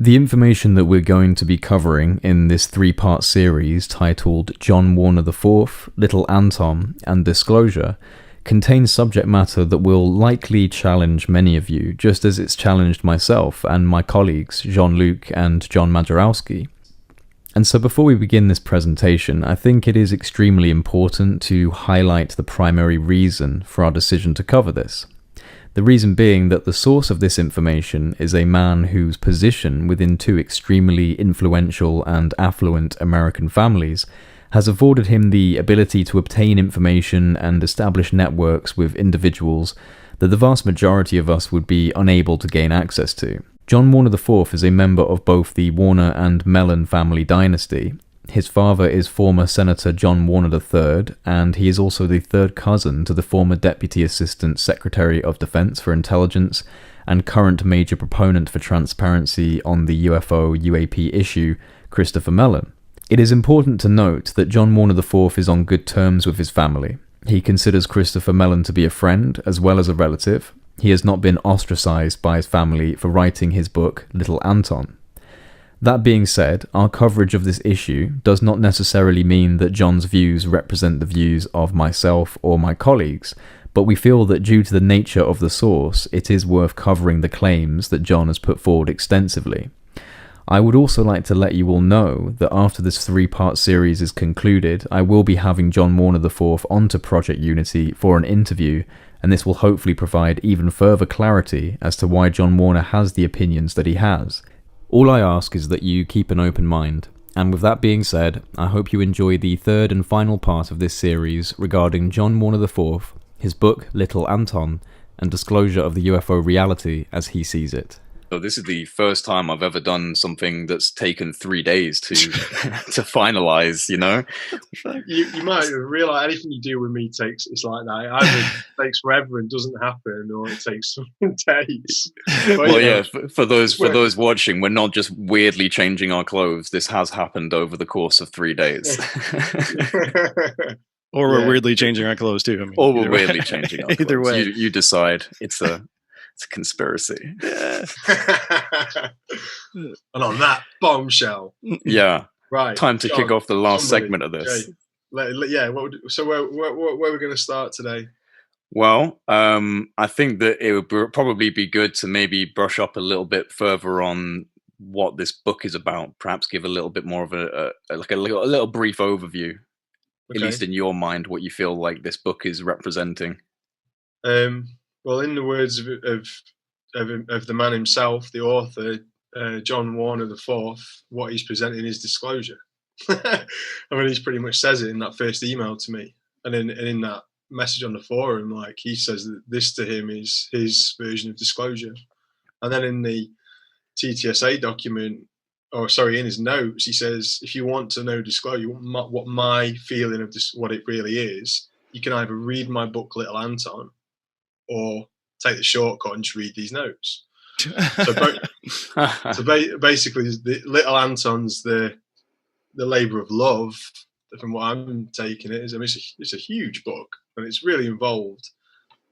The information that we're going to be covering in this three-part series titled John Warner IV, Little Anton, and Disclosure contains subject matter that will likely challenge many of you, just as it's challenged myself and my colleagues Jean-Luc and John Majorowski. And so before we begin this presentation, I think it is extremely important to highlight the primary reason for our decision to cover this. The reason being that the source of this information is a man whose position within two extremely influential and affluent American families has afforded him the ability to obtain information and establish networks with individuals that the vast majority of us would be unable to gain access to. John Warner IV is a member of both the Warner and Mellon family dynasty. His father is former Senator John Warner III, and he is also the third cousin to the former Deputy Assistant Secretary of Defense for Intelligence and current major proponent for transparency on the UFO-UAP issue, Christopher Mellon. It is important to note that John Warner IV is on good terms with his family. He considers Christopher Mellon to be a friend as well as a relative. He has not been ostracized by his family for writing his book, Little Anton. That being said, our coverage of this issue does not necessarily mean that John's views represent the views of myself or my colleagues, but we feel that due to the nature of the source, it is worth covering the claims that John has put forward extensively. I would also like to let you all know that after this three-part series is concluded, I will be having John Warner IV onto Project Unity for an interview, and this will hopefully provide even further clarity as to why John Warner has the opinions that he has. All I ask is that you keep an open mind, and with that being said, I hope you enjoy the third and final part of this series regarding John Warner IV, his book Little Anton, and disclosure of the UFO reality as he sees it. So this is the first time I've ever done something that's taken 3 days to to finalize, you know? You might realize anything you do with me it's like that. It either takes forever and doesn't happen, or it takes days. But, well, yeah, for those watching, we're not just weirdly changing our clothes. This has happened over the course of 3 days. Or we're weirdly changing our clothes too. I mean, or we're weirdly changing our clothes. Either way. You decide. It's a conspiracy. Yeah. And on that bombshell. Yeah. Right. Time to kick off the last segment of this. Yeah. So where are we going to start today? Well, I think that it would probably be good to maybe brush up a little bit further on what this book is about. Perhaps give a little bit more of a little brief overview, at least in your mind, what you feel like this book is representing. Well, in the words of the man himself, the author, John Warner IV, what he's presenting is disclosure. I mean, he pretty much says it in that first email to me, and in that message on the forum, like he says that this to him is his version of disclosure. And then in the TTSA document, in his notes, he says, if you want to know disclosure, what my feeling of this, what it really is, you can either read my book, Little Anton, or take the shortcut and just read these notes. So basically, the Little Anton's the labour of love. From what I'm taking it, it's a huge book, and it's really involved.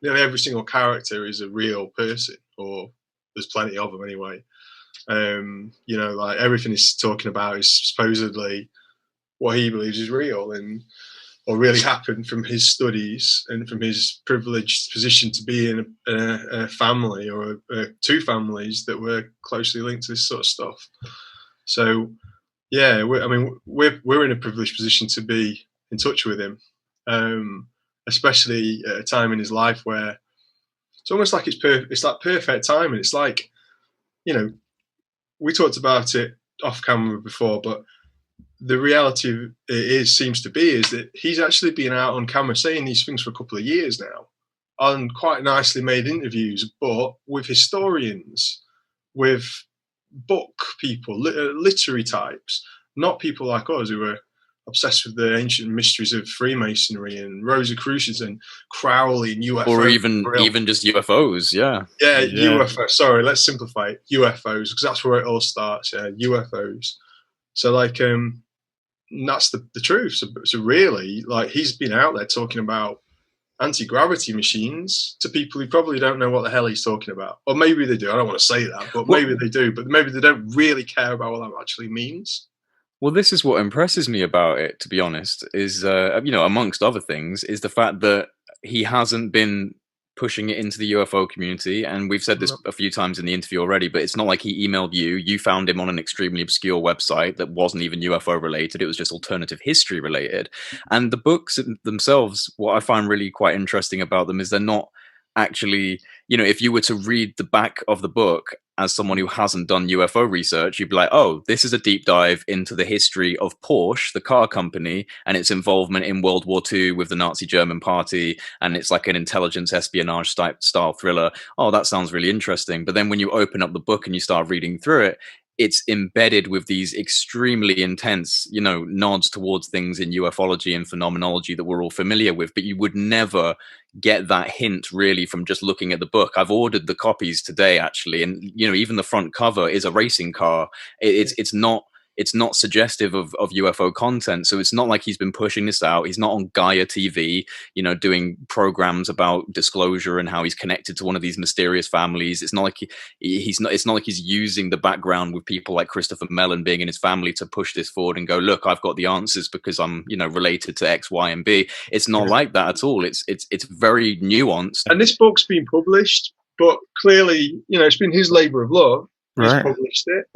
Nearly every single character is a real person, or there's plenty of them anyway. Like everything he's talking about is supposedly what he believes is real or really happened from his studies and from his privileged position to be in a family or two families that were closely linked to this sort of stuff. So, yeah, we're in a privileged position to be in touch with him, especially at a time in his life where it's almost like it's like perfect timing. It's like, we talked about it off camera before, but the reality seems to be that he's actually been out on camera saying these things for a couple of years now on quite nicely made interviews, but with historians, with book people, literary types, not people like us who are obsessed with the ancient mysteries of Freemasonry and Rosicrucians and Crowley and UFOs. Or even just UFOs, yeah. Yeah, UFO. Sorry, let's simplify it. UFOs, because that's where it all starts, UFOs. So, that's the truth. So really, like, he's been out there talking about anti-gravity machines to people who probably don't know what the hell he's talking about. Or maybe they do. I don't want to say that, but maybe they do. But maybe they don't really care about what that actually means. Well, this is what impresses me about it, to be honest, is, amongst other things, is the fact that he hasn't been pushing it into the UFO community. And we've said this a few times in the interview already, but it's not like he emailed you. You found him on an extremely obscure website that wasn't even UFO related. It was just alternative history related. And the books themselves, what I find really quite interesting about them is they're not actually, if you were to read the back of the book as someone who hasn't done UFO research, you'd be like, oh, this is a deep dive into the history of Porsche, the car company, and its involvement in World War II with the Nazi German party. And it's like an intelligence espionage style thriller. Oh, that sounds really interesting. But then when you open up the book and you start reading through it, it's embedded with these extremely intense, nods towards things in ufology and phenomenology that we're all familiar with, but you would never get that hint really from just looking at the book. I've ordered the copies today, actually, and even the front cover is a racing car. It's not suggestive of UFO content. So it's not like he's been pushing this out. He's not on Gaia TV, doing programs about disclosure and how he's connected to one of these mysterious families. It's not like it's not like he's using the background with people like Christopher Mellon being in his family to push this forward and go, look, I've got the answers because I'm, related to X, Y, and B. It's not like that at all. It's very nuanced. And this book's been published, but clearly, it's been his labor of love. He's published it,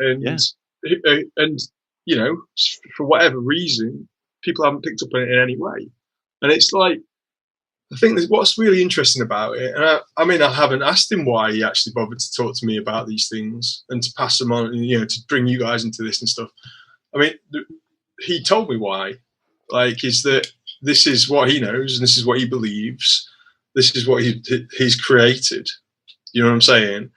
and for whatever reason, people haven't picked up on it in any way. And it's like, I think what's really interesting about it, and I haven't asked him why he actually bothered to talk to me about these things and to pass them on, and to bring you guys into this and stuff. I mean, he told me why. Is that this is what he knows and this is what he believes. This is what he's created. You know what I'm saying?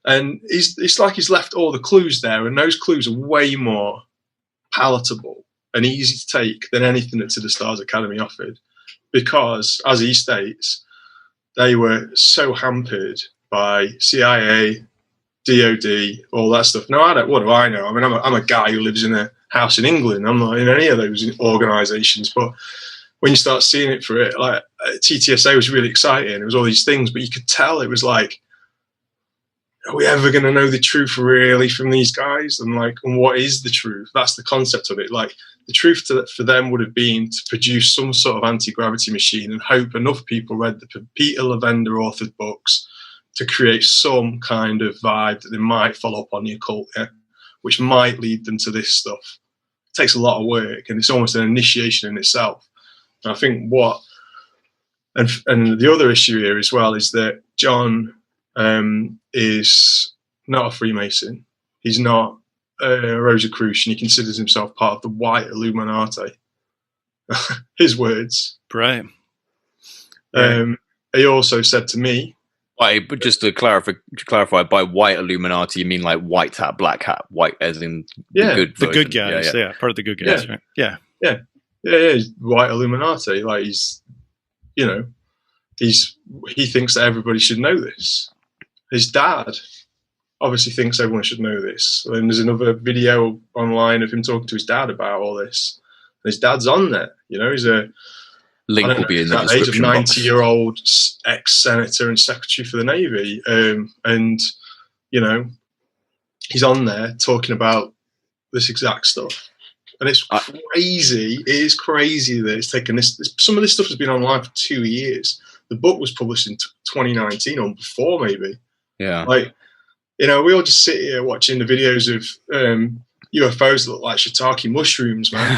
And it's like he's left all the clues there, and those clues are way more palatable and easy to take than anything that To the Stars Academy offered, because, as he states, they were so hampered by CIA, DOD, all that stuff. No, what do I know? I mean, I'm a guy who lives in a house in England. I'm not in any of those organisations. But when you start seeing it for it, like TTSA was really exciting. It was all these things, but you could tell it was like, are we ever going to know the truth really from these guys? And what is the truth? That's the concept of it. Like, the truth for them would have been to produce some sort of anti-gravity machine and hope enough people read the Peter Lavender authored books to create some kind of vibe that they might follow up on the occult, which might lead them to this stuff. It takes a lot of work, and it's almost an initiation in itself. And I think and the other issue here as well is that John is not a Freemason. He's not a Rosicrucian. He considers himself part of the White Illuminati. His words. Right. He also said to me, but just to clarify, by White Illuminati, you mean like white hat, black hat, white as in the good version. The good guys, part of the good guys, right? Yeah. He's White Illuminati. Like, he thinks that everybody should know this. His dad obviously thinks everyone should know this. And there's another video online of him talking to his dad about all this. And his dad's on there. He's a link will be in the description box. 90-year-old ex-senator and secretary for the Navy. And he's on there talking about this exact stuff. And it's crazy. It is crazy that it's taken this. Some of this stuff has been online for 2 years. The book was published in 2019 or before, maybe. Yeah. We all just sit here watching the videos of UFOs that look like shiitake mushrooms, man.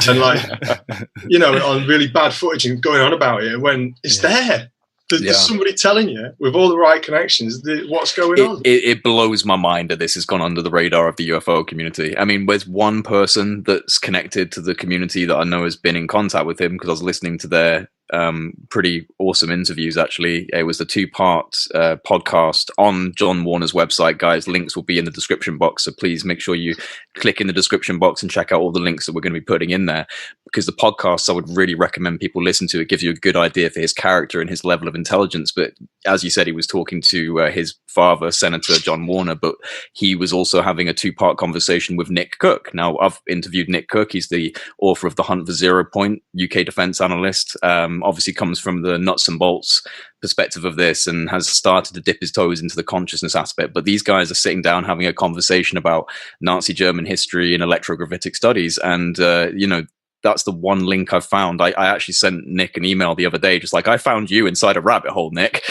And on really bad footage and going on about it when it's there. There's somebody telling you with all the right connections what's going on. It blows my mind that this has gone under the radar of the UFO community. I mean, there's one person that's connected to the community that I know has been in contact with him because I was listening to their pretty awesome interviews, actually. It was the 2-part podcast on John Warner's website. Guys, links will be in the description box, so please make sure you click in the description box and check out all the links that we're going to be putting in there, because the podcast I would really recommend people listen to. It gives you a good idea for his character and his level of intelligence. But as you said, he was talking to his father, Senator John Warner, but he was also having a 2-part conversation with Nick Cook. Now, I've interviewed Nick Cook. He's the author of The Hunt for Zero Point, UK defense analyst, obviously comes from the nuts and bolts perspective of this and has started to dip his toes into the consciousness aspect. But these guys are sitting down having a conversation about Nazi German history and electrogravitic studies. And, that's the one link I've found. I actually sent Nick an email the other day, just like, I found you inside a rabbit hole, Nick.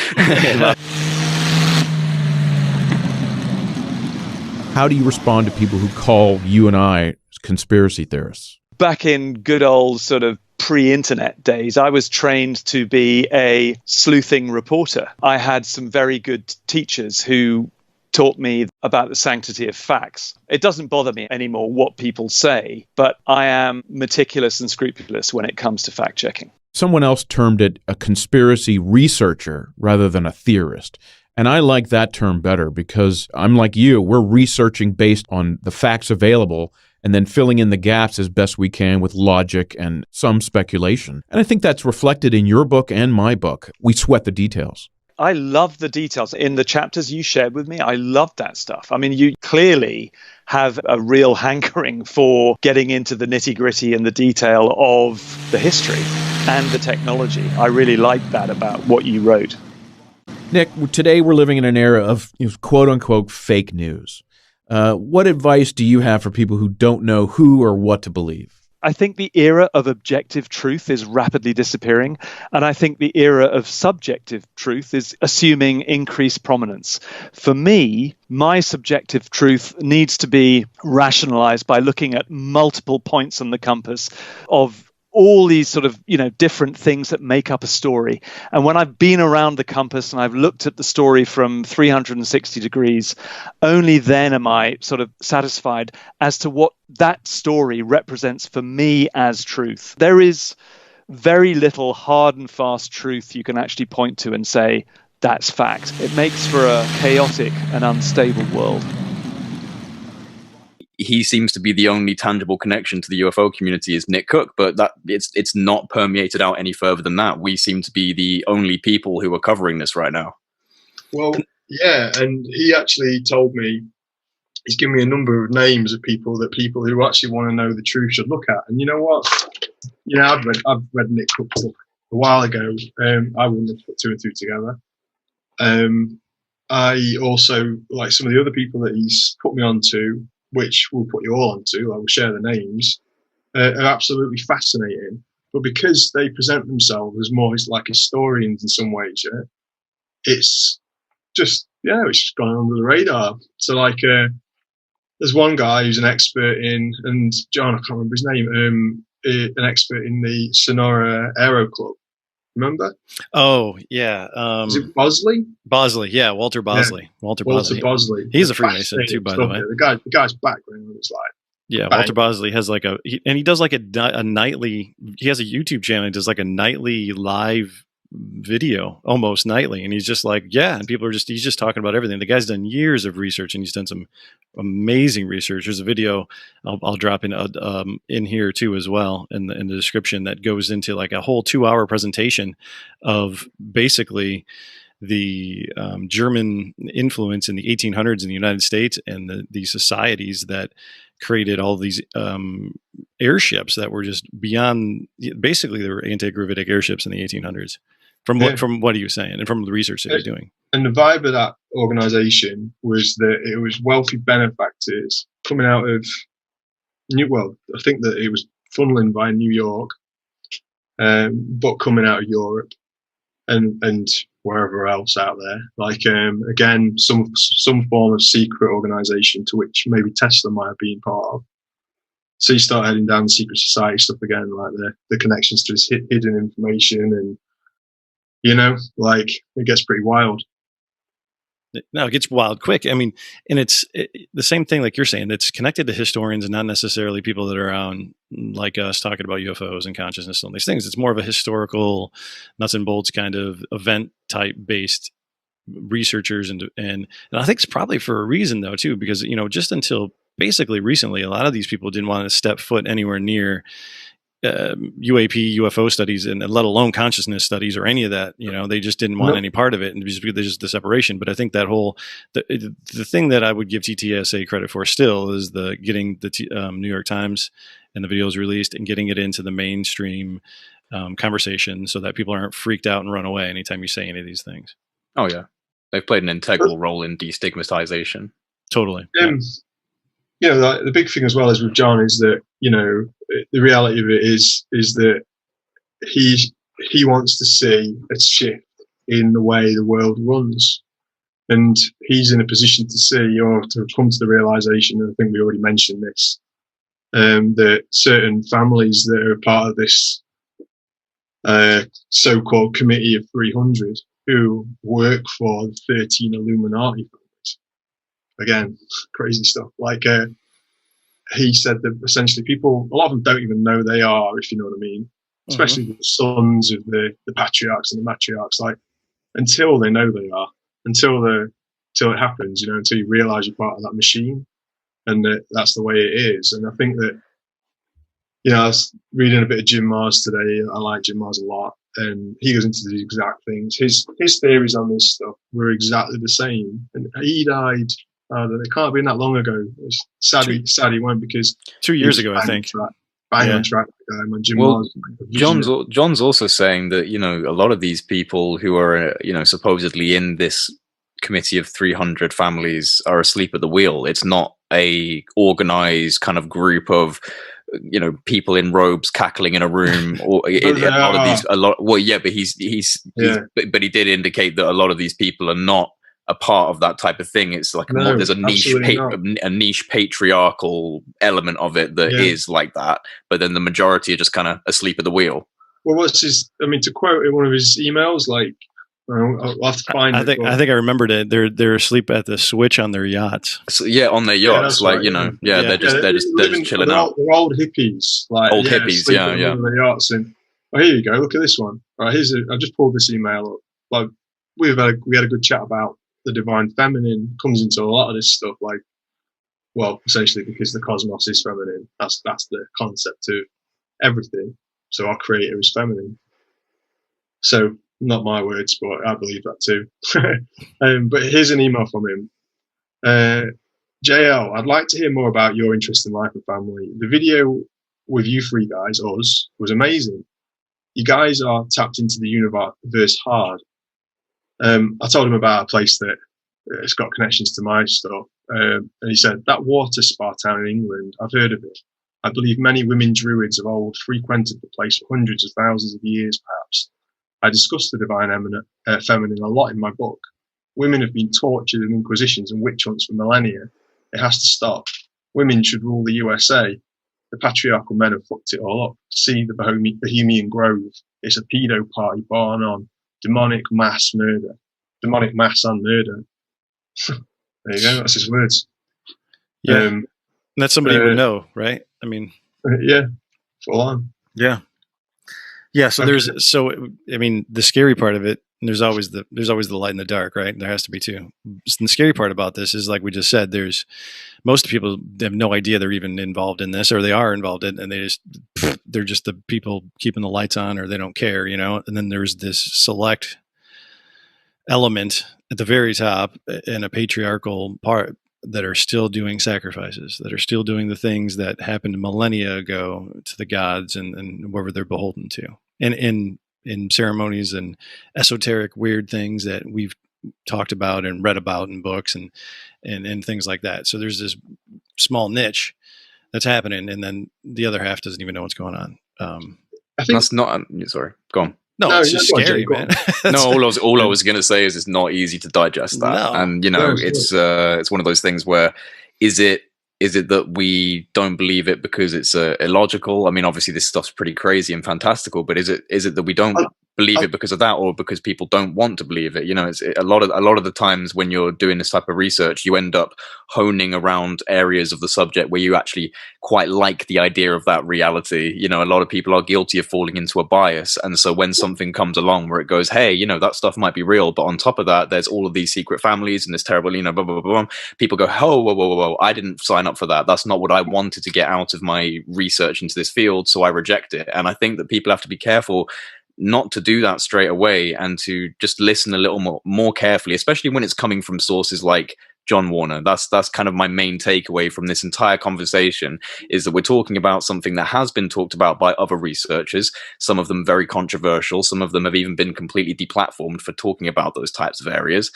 How do you respond to people who call you and I conspiracy theorists? Back in good old sort of pre-internet days, I was trained to be a sleuthing reporter. I had some very good teachers who taught me about the sanctity of facts. It doesn't bother me anymore what people say, but I am meticulous and scrupulous when it comes to fact-checking. Someone else termed it a conspiracy researcher rather than a theorist. And I like that term better because I'm like you, we're researching based on the facts available and then filling in the gaps as best we can with logic and some speculation. And I think that's reflected in your book and my book. We sweat the details. I love the details in the chapters you shared with me. I love that stuff. I mean, you clearly have a real hankering for getting into the nitty-gritty and the detail of the history and the technology. I really like that about what you wrote. Nick, today we're living in an era of quote-unquote fake news. What advice do you have for people who don't know who or what to believe? I think the era of objective truth is rapidly disappearing, and I think the era of subjective truth is assuming increased prominence. For me, my subjective truth needs to be rationalized by looking at multiple points on the compass of all these sort of, different things that make up a story. And when I've been around the compass and I've looked at the story from 360 degrees, only then am I sort of satisfied as to what that story represents for me as truth. There is very little hard and fast truth you can actually point to and say, that's fact. It makes for a chaotic and unstable world. He seems to be the only tangible connection to the UFO community is Nick Cook, but that it's not permeated out any further than that. We seem to be the only people who are covering this right now. Well, yeah, and he actually told me, he's given me a number of names of people who actually want to know the truth should look at. And you know what? I've read Nick Cook's book a while ago. I wouldn't have put two and two together. I also like some of the other people that he's put me onto, which we'll put you all onto, I will share the names, are absolutely fascinating. But because they present themselves as more like historians in some ways, it's just gone under the radar. So there's one guy who's an expert in, and John, I can't remember his name, an expert in the Sonora Aero Club. Remember? Oh, yeah. Is it Bosley? Bosley, yeah, Walter Bosley. Yeah. Walter Bosley. He's a Freemason too, by the way. The guy's background is like, yeah, bang. Walter Bosley has he does like a nightly, he has a YouTube channel. He does like a nightly live video almost nightly. And he's just like, yeah. And he's just talking about everything. The guy's done years of research and he's done some amazing research. There's a video I'll drop in here too, as well in the description, that goes into like a whole 2-hour presentation of basically the German influence in the 1800s in the United States and the societies that created all these airships that were just beyond. Basically, they were anti-gravitic airships in the 1800s. From what are you saying, and from the research that you're doing? And the vibe of that organization was that it was wealthy benefactors coming out of I think that it was funneling by New York, but coming out of Europe and wherever else out there. Like again, some form of secret organization to which maybe Tesla might have been part of. So you start heading down the secret society stuff again, like the connections to this hidden information, and it gets pretty wild. No, it gets wild quick. I mean, and it's the same thing like you're saying. It's connected to historians and not necessarily people that are around like us talking about UFOs and consciousness and all these things. It's more of a historical nuts and bolts kind of event type based researchers. And I think it's probably for a reason though, too, because, just until basically recently, a lot of these people didn't want to step foot anywhere near UAP, UFO studies, and let alone consciousness studies or any of that. They just didn't want any part of it, and just the separation. But I think that whole the thing that I would give TTSA credit for still is getting the New York Times and the videos released and getting it into the mainstream conversation so that people aren't freaked out and run away anytime you say any of these things. Oh yeah, they've played an integral role in destigmatization. Totally. Like, the big thing as well as with John is that, the reality of it is that he wants to see a shift in the way the world runs. And he's in a position to see, or to come to the realization, and I think we already mentioned this, that certain families that are part of this so-called Committee of 300 who work for the 13 Illuminati families. Again, crazy stuff. Like, he said that essentially a lot of them don't even know they are, if you know what I mean. Especially the sons of the patriarchs and the matriarchs. Like, until they know they are, until it happens, until you realise you're part of that machine, and that's the way it is. And I think that, I was reading a bit of Jim Mars today. I like Jim Mars a lot, and he goes into these exact things. His theories on this stuff were exactly the same, and he died. It can't have been that long ago. Sad he won't, because 2 years ago, I think. On track, Jim well, Mars. John's also saying that a lot of these people who are supposedly in this committee of 300 families are asleep at the wheel. It's not a organized kind of group of people in robes cackling in a room, or but he did indicate that a lot of these people are not a part of that type of thing. It's like there's a niche patriarchal element of it that is like that, but then the majority are just kind of asleep at the wheel. Well, to quote in one of his emails, like, I'll have to find I think I remembered it. They're asleep at the switch on their yachts. So, on their yachts, like right. They're just chilling out. They're old hippies, like old hippies, on their yachts. And here you go, look at this one. Right, I just pulled this email up. Like, we had a good chat about the divine feminine. Comes into a lot of this stuff, like, well, essentially because the cosmos is feminine. That's the concept of everything. So our creator is feminine. So, not my words, but I believe that too. But here's an email from him. JL, I'd like to hear more about your interest in life and family. The video with you three guys, us, was amazing. You guys are tapped into the universe hard. I told him about a place that it's got connections to my stuff. And he said, that water spa town in England, I've heard of it. I believe many women druids of old frequented the place for hundreds of thousands of years, perhaps. I discuss the divine feminine a lot in my book. Women have been tortured in inquisitions and witch hunts for millennia. It has to stop. Women should rule the USA. The patriarchal men have fucked it all up. See the Bohemian Grove. It's a pedo party born on demonic mass and murder. There you go. That's his words. Yeah. That's somebody you would know, right? I mean, yeah, full on. Yeah. Yeah. So the scary part of it, there's always the light in the dark, right? There has to be too. The scary part about this is, like we just said, most people have no idea they're even involved in this, or they are involved in, and they're just the people keeping the lights on, or they don't care, And then there's this select element at the very top in a patriarchal part that are still doing sacrifices, that are still doing the things that happened millennia ago to the gods and whoever they're beholden to, and in ceremonies and esoteric weird things that we've talked about and read about in books and things like that. So there's this small niche that's happening, and then the other half doesn't even know what's going on. I think that's not. Sorry, go on. No, it's just scary, man. No, all I was going to say is it's not easy to digest that, and it's one of those things where is it that we don't believe it because it's illogical? I mean, obviously this stuff's pretty crazy and fantastical, but is it that we don't believe it because of that, or because people don't want to believe it? It's a lot of the times when you're doing this type of research, you end up honing around areas of the subject where you actually quite like the idea of that reality. A lot of people are guilty of falling into a bias, and so when something comes along where it goes, hey, that stuff might be real, but on top of that, there's all of these secret families and this terrible, blah, blah, blah, blah. People go, oh, whoa, I didn't sign up for that. That's not what I wanted to get out of my research into this field, so I reject it. And I think that people have to be careful not to do that straight away, and to just listen a little more carefully, especially when it's coming from sources like John Warner. That's kind of my main takeaway from this entire conversation, is that we're talking about something that has been talked about by other researchers, some of them very controversial, some of them have even been completely deplatformed for talking about those types of areas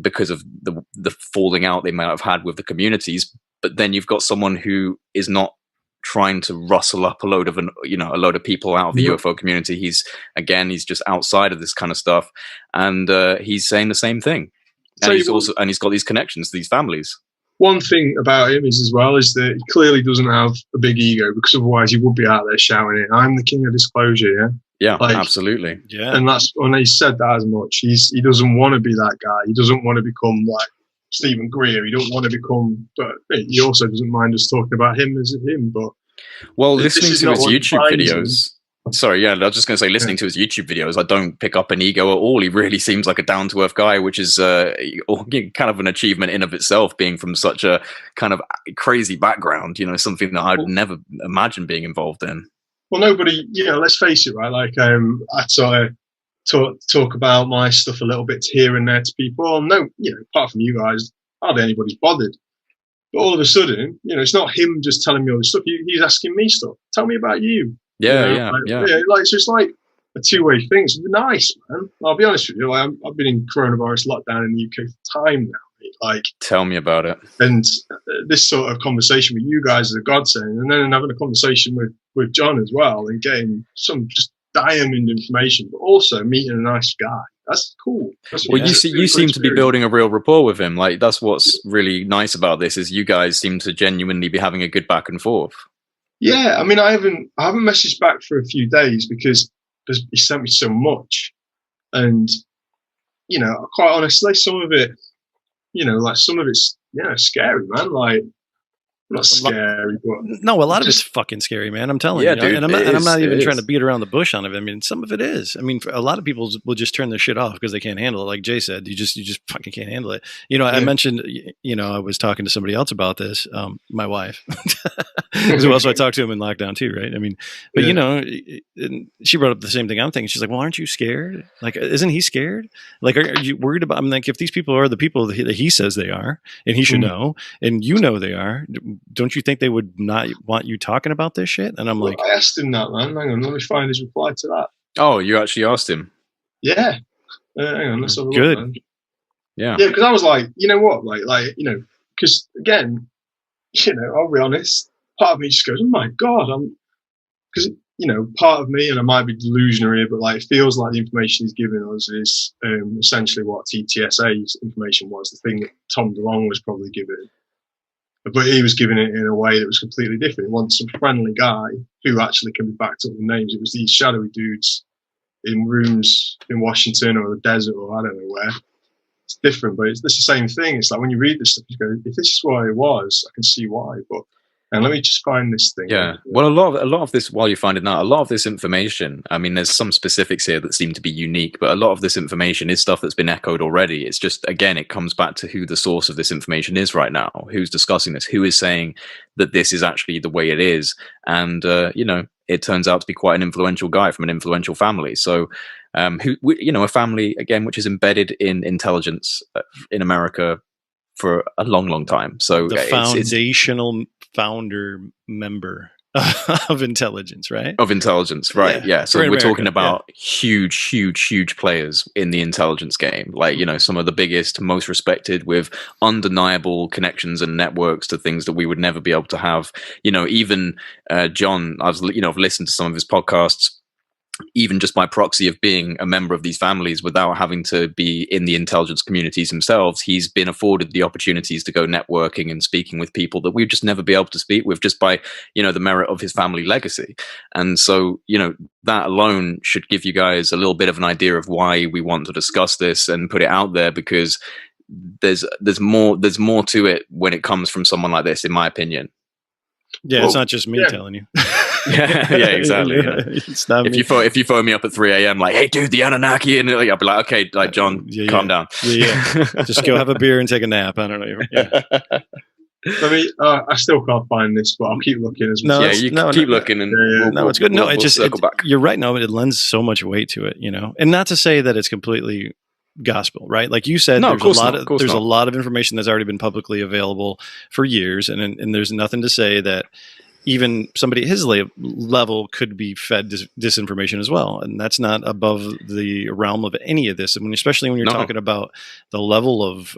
because of the falling out they might have had with the communities. But then you've got someone who is not trying to rustle up a load of people out of the UFO community. He's just outside of this kind of stuff, and he's saying the same thing. And he's got these connections to these families. One thing about him is that he clearly doesn't have a big ego, because otherwise he would be out there shouting it, "I'm the king of disclosure." Yeah. Yeah, absolutely. Yeah. And that's when he said that as much. He doesn't want to be that guy. He doesn't want to become like Stephen Greer. He don't want to become, but he also doesn't mind us talking about him as him. But listening to his YouTube videos. Sorry, yeah, I was just going to say, listening to his YouTube videos, I don't pick up an ego at all. He really seems like a down-to-earth guy, which is kind of an achievement in of itself, being from such a kind of crazy background. Something that I'd never imagine being involved in. Well, nobody, let's face it, right? Like, I sort of talk about my stuff a little bit here and there to people. No, apart from you guys, hardly anybody's bothered. But all of a sudden, it's not him just telling me all this stuff. He's asking me stuff. Tell me about you. Yeah. So it's like a two-way thing. It's nice, man. I'll be honest with you. Like, I've been in coronavirus lockdown in the UK for time now. Like, tell me about it. And this sort of conversation with you guys is a godsend. And then having a conversation with John as well, and getting some just diamond information, but also meeting a nice guy. That's cool. You seem to be building a real rapport with him. Like, that's what's really nice about this, is you guys seem to genuinely be having a good back and forth. Yeah, I mean, I haven't messaged back for a few days because he sent me so much, and quite honestly, some of it, some of it's scary, man. Like, not scary, but no, a lot of it's fucking scary, man. I'm telling you. Dude, and I'm not even trying to beat around the bush on it. I mean, some of it is. I mean, a lot of people will just turn their shit off because they can't handle it. Like Jay said, you just fucking can't handle it. I mentioned, I was talking to somebody else about this, my wife, who also I talked to him in lockdown too, right? I mean, but she brought up the same thing I'm thinking. She's like, well, aren't you scared? Like, isn't he scared? Like, are you worried about? I'm like, if these people are the people that he says they are, and he should know, and they are, don't you think they would not want you talking about this shit? And I'm like, I asked him that, man. Hang on, let me find his reply to that. Oh, you actually asked him? Yeah. Hang on, let's have a look. Good. Man. Yeah. Yeah, because I was like, you know what? Because again, I'll be honest, part of me just goes, oh my God, because, part of me, and I might be delusional here, but like, it feels like the information he's giving us is essentially what TTSA's information was, the thing that Tom DeLonge was probably giving. But he was giving it in a way that was completely different. He wants some friendly guy who actually can be backed up with names. It was these shadowy dudes in rooms in Washington or the desert or I don't know where. It's different, but it's the same thing. It's like when you read this stuff, you go, if this is what it was, I can see why. But and let me just find this thing. Yeah. Well, a lot of this, while you're finding that, a lot of this information, I mean, there's some specifics here that seem to be unique, but a lot of this information is stuff that's been echoed already. It's just, again, it comes back to who the source of this information is right now, who's discussing this, who is saying that this is actually the way it is. And, it turns out to be quite an influential guy from an influential family. So, a family, again, which is embedded in intelligence in America for a long, long time. So the foundational founder member of intelligence, right? Of intelligence, right? Yeah. So we're talking about huge players in the intelligence game. Like, some of the biggest, most respected, with undeniable connections and networks to things that we would never be able to have. Even John, I've listened to some of his podcasts, even just by proxy of being a member of these families without having to be in the intelligence communities themselves. He's been afforded the opportunities to go networking and speaking with people that we'd just never be able to speak with just by, the merit of his family legacy. And so, that alone should give you guys a little bit of an idea of why we want to discuss this and put it out there, because there's more to it when it comes from someone like this, in my opinion. Yeah, it's not just me telling you. yeah, exactly. Yeah. It's not if you phone me up at 3 a.m. like, hey, dude, the Anunnaki, and I'll be like, okay, like, John, calm down. Yeah. Just go have a beer and take a nap. I don't know. Yeah. I still can't find this, but I'll keep looking as well. Keep looking, and it's good. No, we'll circle back. You're right. No, it lends so much weight to it, and not to say that it's completely gospel, right? Like you said, No, there's of course not, of course there's a not. lot of information that's already been publicly available for years, and there's nothing to say that even somebody at his level could be fed disinformation as well, and that's not above the realm of any of this. I mean, especially when you're talking about the level of,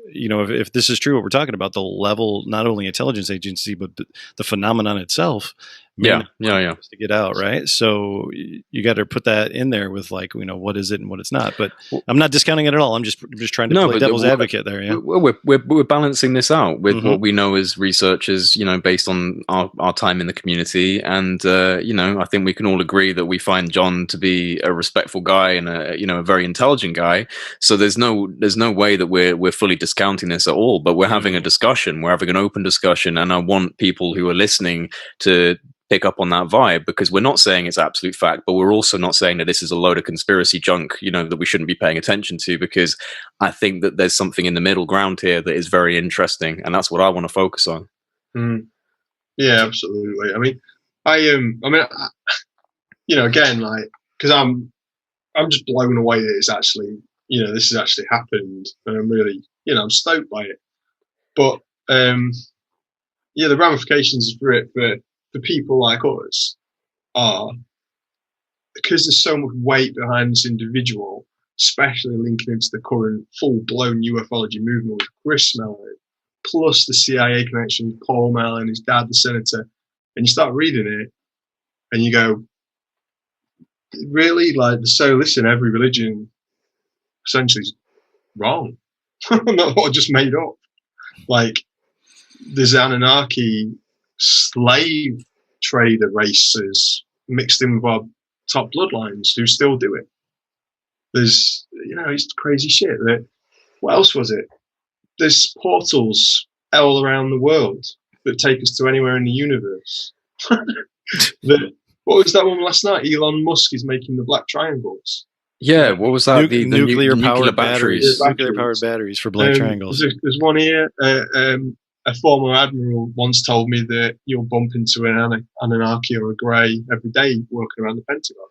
if this is true, what we're talking about, the level, not only intelligence agency, but the phenomenon itself. Yeah. To get out, right? So you got to put that in there with like, what is it and what it's not. But I'm not discounting it at all. I'm just trying to play devil's advocate there. Yeah, we're balancing this out with what we know as researchers, based on our time in the community, and I think we can all agree that we find John to be a respectful guy and a very intelligent guy. So there's no way that we're fully discounting this at all. But we're having a discussion. We're having an open discussion, and I want people who are listening to pick up on that vibe, because we're not saying it's absolute fact, but we're also not saying that this is a load of conspiracy junk, that we shouldn't be paying attention to, because I think that there's something in the middle ground here that is very interesting, and that's what I want to focus on. Yeah, absolutely. I mean, again, like, because I'm just blown away that it's actually, this has actually happened, and I'm really, I'm stoked by it. But the ramifications for it for people like us are, because there's so much weight behind this individual, especially linking into the current full-blown ufology movement with Chris Mellon, plus the CIA connection, Paul Mellon, his dad, the senator, and you start reading it, and you go, really? Like, so listen, every religion essentially is wrong. Not what I just made up. Like, there's Anunnaki slave trader races mixed in with our top bloodlines who still do it. There's, it's crazy shit. What else was it? There's portals all around the world that take us to anywhere in the universe. What was that one last night? Elon Musk is making the black triangles. Yeah, what was that? The nuclear powered batteries. Nuclear powered batteries for black triangles. There's one here. A former admiral once told me that you'll bump into an Anunnaki or a Grey every day walking around the Pentagon.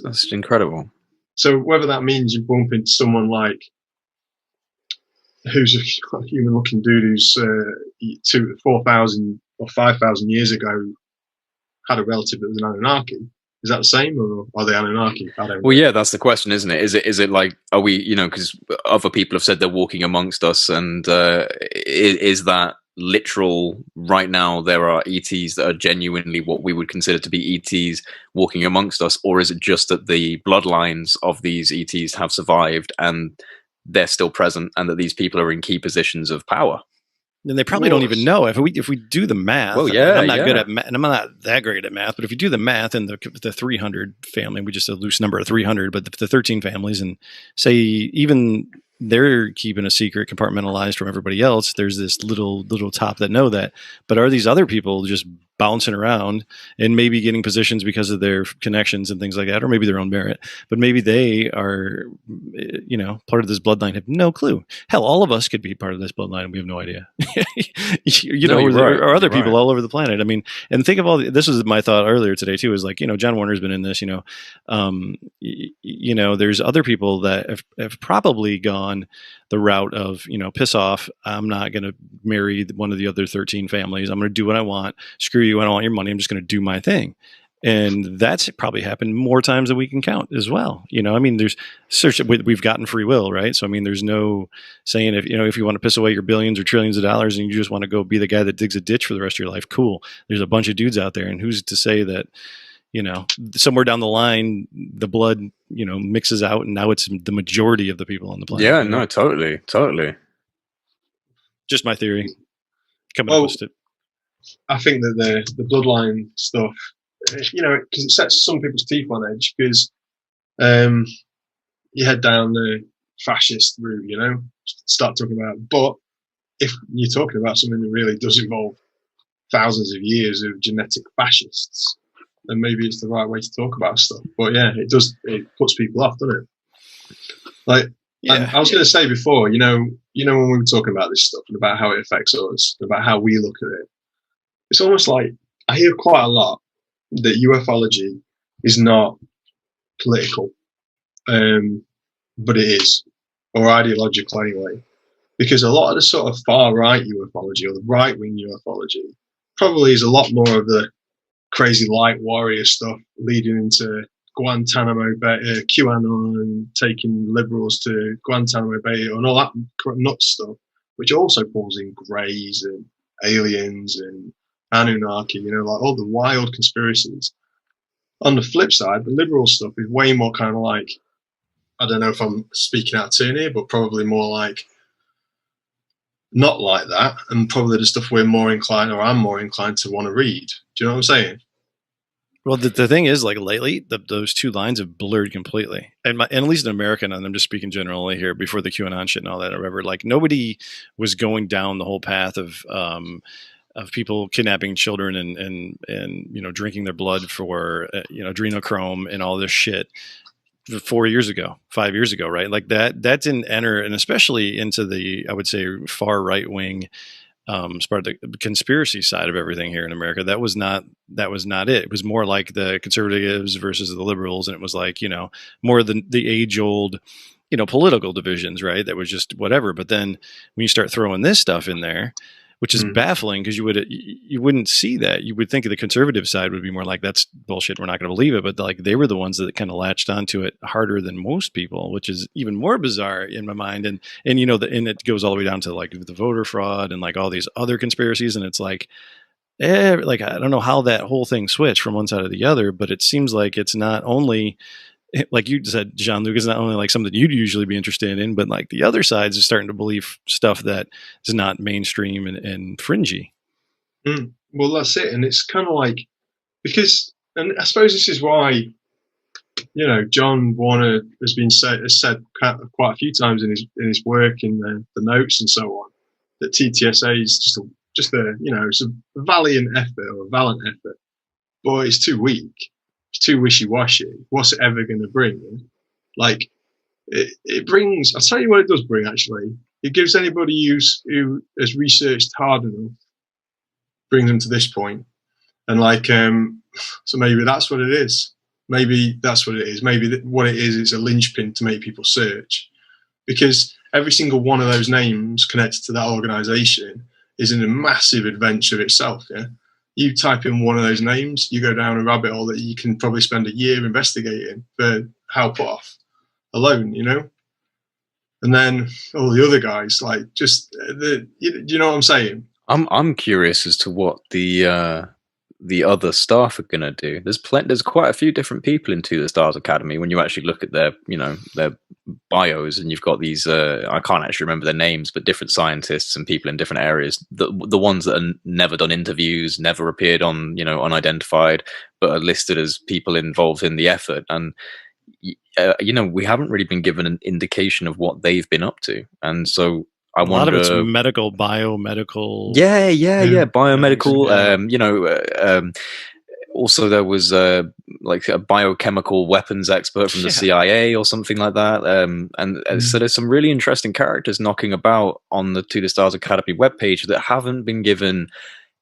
That's incredible. So whether that means you bump into someone like who's a human-looking dude who's 4,000 or 5,000 years ago had a relative that was an Anunnaki, is that the same, or are they Anunnaki? Well, yeah, that's the question, isn't it? Is it like, are we, because other people have said they're walking amongst us, and is that literal? Right now, there are ETs that are genuinely what we would consider to be ETs walking amongst us, or is it just that the bloodlines of these ETs have survived and they're still present, and that these people are in key positions of power? And they probably don't even know if we do the math. Well, yeah, I'm not good at math, and I'm not that great at math. But if you do the math in the 300 family, we just a loose number of 300, but the 13 families, and say even they're keeping a secret, compartmentalized from everybody else. There's this little top that know that, but are these other people just bouncing around and maybe getting positions because of their connections and things like that, or maybe their own merit, but maybe they are, part of this bloodline, have no clue. Hell, all of us could be part of this bloodline and we have no idea. There are other people all over the planet. I mean, and think of this was my thought earlier today too, is like, John Warner's been in this, there's other people that have probably gone the route of, piss off. I'm not going to marry one of the other 13 families. I'm going to do what I want. Screw you. I don't want your money. I'm just going to do my thing. And that's probably happened more times than we can count as well. There's we've gotten free will, right? So, there's no saying if you want to piss away your billions or trillions of dollars and you just want to go be the guy that digs a ditch for the rest of your life, cool. There's a bunch of dudes out there, and who's to say that, somewhere down the line, the blood, mixes out, and now it's the majority of the people on the planet. Yeah, no, totally. Just my theory. Coming up with it. I think that the bloodline stuff, because it sets some people's teeth on edge, because you head down the fascist route, start talking about, but if you're talking about something that really does involve thousands of years of genetic fascists, then maybe it's the right way to talk about stuff. But yeah, it puts people off, doesn't it? Like, yeah. I was going to say before, when we were talking about this stuff and about how it affects us, about how we look at it, it's almost like I hear quite a lot that ufology is not political. but it is, or ideological anyway. Because a lot of the sort of far-right ufology or the right-wing ufology probably is a lot more of the crazy light warrior stuff leading into Guantanamo Bay, QAnon, taking liberals to Guantanamo Bay and all that nut stuff, which also pulls in greys and aliens and Anunnaki, like all the wild conspiracies. On the flip side, the liberal stuff is way more kind of like, I don't know if I'm speaking out of turn here, but probably more like, not like that, and probably the stuff we're more inclined, or I'm more inclined to want to read. Do you know what I'm saying? Well, the thing is, like lately, those two lines have blurred completely, and at least in America, and I'm just speaking generally here, before the QAnon shit and all that, or whatever. Like nobody was going down the whole path of people kidnapping children and drinking their blood for adrenochrome and all this shit 4 years ago, 5 years ago, right? Like that didn't enter, and especially into the, I would say, far right wing, part of the conspiracy side of everything here in America. That was not it. It was more like the conservatives versus the liberals, and it was like more the age old political divisions, right? That was just whatever. But then when you start throwing this stuff in there, which is baffling, because you wouldn't see that. You would think the conservative side would be more like, that's bullshit, we're not going to believe it. But like they were the ones that kind of latched onto it harder than most people, which is even more bizarre in my mind. And it goes all the way down to like the voter fraud and like all these other conspiracies. And it's like I don't know how that whole thing switched from one side to the other, but it seems like it's not only, like you said, Jean-Luc, is not only like something you'd usually be interested in, but like the other sides is starting to believe stuff that is not mainstream and fringy. Well, that's it. And it's kind of like, because, and I suppose this is why, John Warner has said quite a few times in his work, in the notes and so on, that TTSA is just a it's a valiant effort, or a valiant effort, but it's too weak. It's too wishy-washy. What's it ever going to bring? Like, it brings, I'll tell you what it does bring, actually. It gives anybody who has researched hard enough, brings them to this point. And like, so maybe that's what it is. Maybe that's what it is. Maybe what it is, it's a linchpin to make people search. Because every single one of those names connected to that organization is in a massive adventure itself, yeah? You type in one of those names, you go down a rabbit hole that you can probably spend a year investigating for Hal Puthoff alone, And then all the other guys, like, just you know what I'm saying? I'm curious as to what the other staff are going to do. There's quite a few different people in To the Stars Academy when you actually look at their bios, and you've got these I can't actually remember their names, but different scientists and people in different areas, the ones that are never done interviews, never appeared on unidentified, but are listed as people involved in the effort. And we haven't really been given an indication of what they've been up to, and so I wonder, a lot of it's biomedical. Yeah, biomedical. Also, there was like a biochemical weapons expert from the CIA or something like that. So there's some really interesting characters knocking about on the To the Stars Academy webpage that haven't been given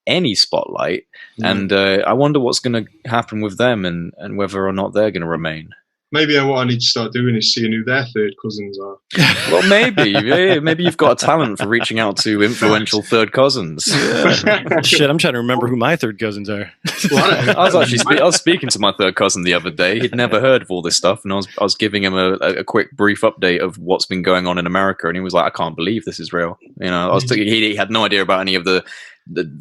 any spotlight. And I wonder what's going to happen with them, and whether or not they're going to remain. Maybe what I need to start doing is seeing who their third cousins are. Well, maybe you've got a talent for reaching out to influential third cousins. Yeah. Shit, I'm trying to remember who my third cousins are. Well, I was speaking to my third cousin the other day. He'd never heard of all this stuff, and I was giving him a quick brief update of what's been going on in America, and he was like, "I can't believe this is real." I was thinking he had no idea about any of the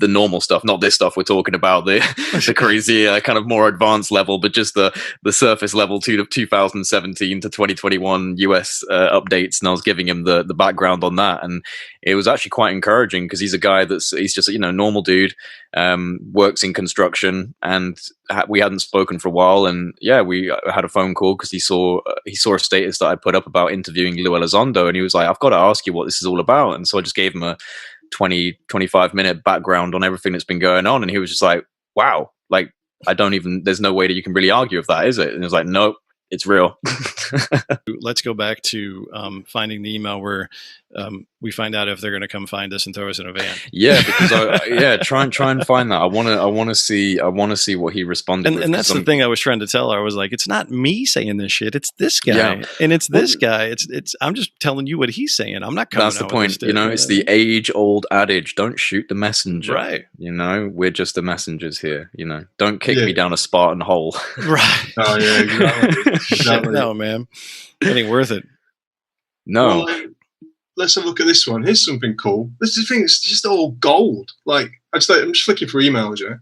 normal stuff, not this stuff we're talking about, the crazy kind of more advanced level, but just the surface level 2017 to 2021 US updates. And I was giving him the background on that, and it was actually quite encouraging, because he's a guy he's just a normal dude, works in construction, and we hadn't spoken for a while, and we had a phone call because he saw a status that I put up about interviewing Lou Elizondo, and he was like, "I've got to ask you what this is all about." And so I just gave him a 20-25 minute background on everything that's been going on, and he was just like, "Wow, like there's no way that you can really argue with that, is it?" And it was like, "Nope, it's real." Let's go back to finding the email where we find out if they're going to come find us and throw us in a van. Yeah, because try and find that. I want to see what he responded with. And that's the thing I was trying to tell her. I was like, it's not me saying this shit. It's this guy, and it's this guy. It's. I'm just telling you what he's saying. I'm not coming. That's the point. It's the age-old adage: don't shoot the messenger. Right. We're just the messengers here. Don't kick me down a Spartan hole. Right. Oh yeah, exactly. No, man, it ain't worth it. No. Well, let's have a look at this one. Here's something cool. This is the thing. It's just all gold. Like I'm just flicking through emails. Yeah.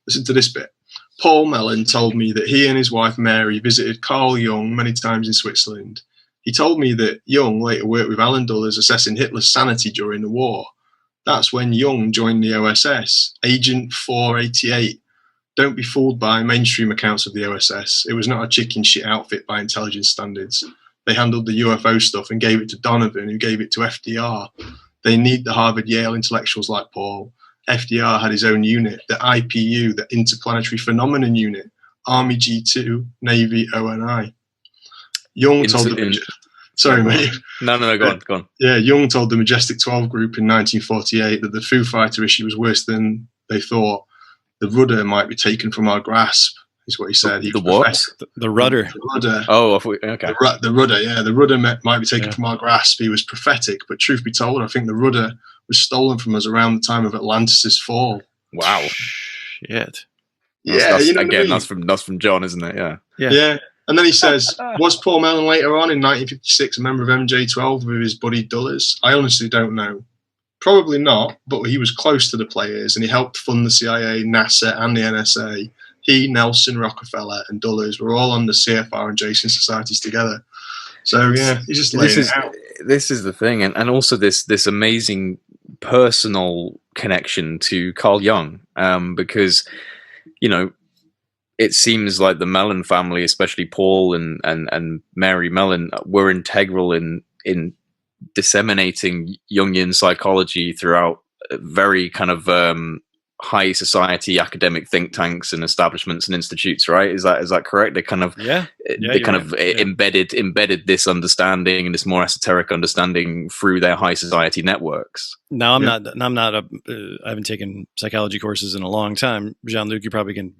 Listen to this bit. Paul Mellon told me that he and his wife Mary visited Carl Jung many times in Switzerland. He told me that Jung later worked with Alan Dulles assessing Hitler's sanity during the war. That's when Jung joined the OSS, Agent 488. Don't be fooled by mainstream accounts of the OSS. It was not a chicken shit outfit by intelligence standards. They handled the UFO stuff and gave it to Donovan, who gave it to FDR. They need the Harvard-Yale intellectuals like Paul. FDR had his own unit, the IPU, the Interplanetary Phenomenon Unit, Army G2, Navy ONI. Jung told the... Sorry, mate. No, go on. Yeah, Jung told the Majestic 12 group in 1948 that the Foo Fighter issue was worse than they thought. The rudder might be taken from our grasp, is what he said. The what? The rudder. The rudder. Oh, okay. The rudder, yeah. The rudder might be taken from our grasp. He was prophetic, but truth be told, I think the rudder was stolen from us around the time of Atlantis' fall. Wow. Shit. That's from John, isn't it? Yeah. Yeah. And then he says, was Paul Mellon later on in 1956 a member of MJ12 with his buddy Dulles? I honestly don't know. Probably not, but he was close to the players and he helped fund the CIA, NASA, and the NSA. He, Nelson, Rockefeller, and Dulles were all on the CFR and Jason societies together. So, yeah, he's just laying it out. This is the thing. And also this amazing personal connection to Carl Jung, because, it seems like the Mellon family, especially Paul and Mary Mellon, were integral in disseminating Jungian psychology throughout very kind of high society academic think tanks and establishments and institutes, right? Is that correct? They kind of embedded this understanding and this more esoteric understanding through their high society networks. Now I haven't taken psychology courses in a long time. Jean-Luc, you probably can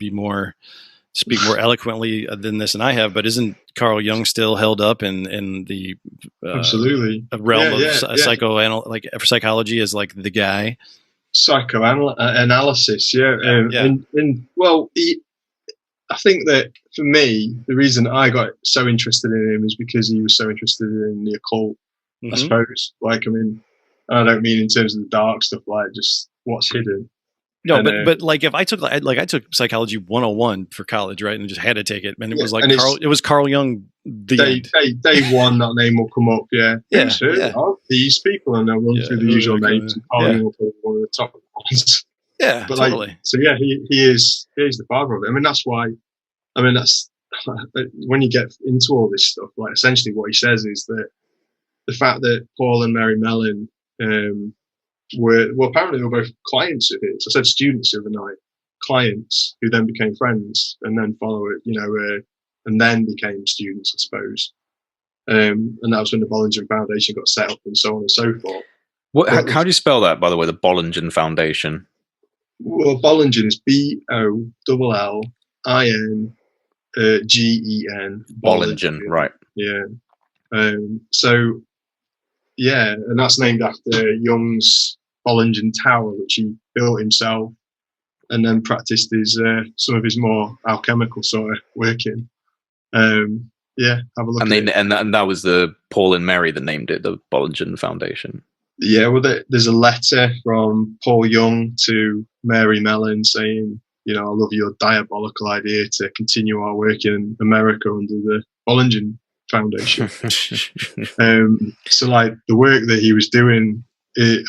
speak more eloquently than this than I have, but isn't Carl Jung still held up in the absolutely realm of psychology as like the guy? Psychoanalysis, I think that for me, the reason I got so interested in him is because he was so interested in the occult. I suppose. I don't mean in terms of the dark stuff, like just what's hidden. No, but like if I took Psychology 101 for college, right, and just had to take it, and it was like Carl Jung. Day one, that name will come up. These people, and they'll run through the usual names. And Carl Jung will be one of the top ones. Yeah, but totally. He is the father of it. That's why. That's when you get into all this stuff. Like essentially, what he says is that the fact that Paul and Mary Mellon apparently they were both clients of his. I said students the other night, clients who then became friends and then and then became students, I suppose. And that was when the Bollingen Foundation got set up and so on and so forth. How do you spell that, by the way, the Bollingen Foundation? Well, Bollingen is Bollingen. Bollingen, right. Yeah. And that's named after Jung's Bollingen Tower, which he built himself and then practiced some of his more alchemical sort of working. Have a look and that was the Paul and Mary that named it the Bollingen Foundation. Yeah, well, there's a letter from Paul Jung to Mary Mellon saying, I love your diabolical idea to continue our work in America under the Bollingen Foundation. So like the work that he was doing,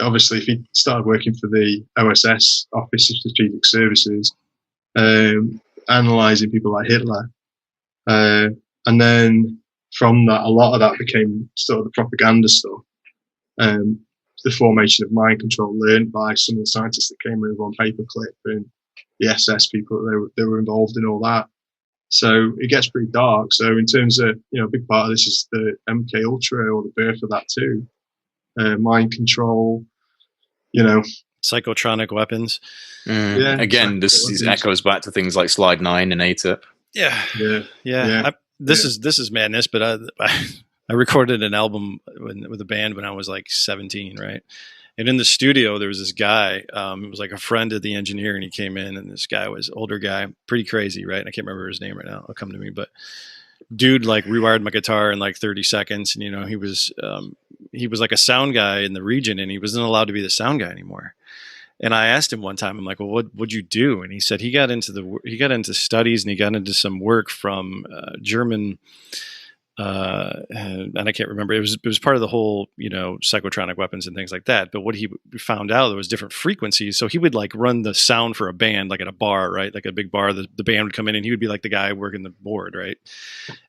obviously if he started working for the OSS, Office of Strategic Services, analysing people like Hitler, and then from that, a lot of that became sort of the propaganda stuff. The formation of mind control learned by some of the scientists that came over on paperclip and the SS people they were involved in all that. So it gets pretty dark. So in terms of, a big part of this is the MK Ultra or the birth of that too. mind control, Psychotronic weapons. Yeah, Again, this echoes back to things like Slide 9 and ATIP. Yeah. This is madness, but I recorded an album with a band when I was like 17, right? And in the studio, there was this guy, it was like a friend of the engineer, and he came in, and this guy was older guy, pretty crazy, right? And I can't remember his name right now. It'll come to me, but dude like rewired my guitar in like 30 seconds. And, he was like a sound guy in the region, and he wasn't allowed to be the sound guy anymore. And I asked him one time, I'm like, well, what'd you do? And he said he got into studies, and he got into some work from German, and I can't remember. It was part of the whole, psychotronic weapons and things like that. But what he found out, there was different frequencies. So he would like run the sound for a band, like at a bar, right? Like a big bar, the band would come in, and he would be like the guy working the board, right?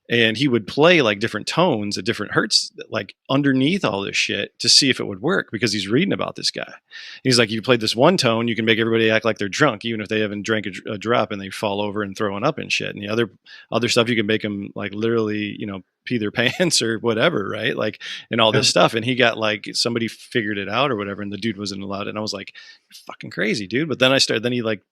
And he would play like different tones at different hertz, like underneath all this shit to see if it would work, because he's reading about this guy. He's like, you played this one tone, you can make everybody act like they're drunk, even if they haven't drank a drop, and they fall over and throwing up and shit. And the other stuff, you can make them like literally, pee their pants or whatever, right? Like, and all this stuff. And he got like, somebody figured it out or whatever, and the dude wasn't allowed. And I was like, you're fucking crazy, dude. But then he like,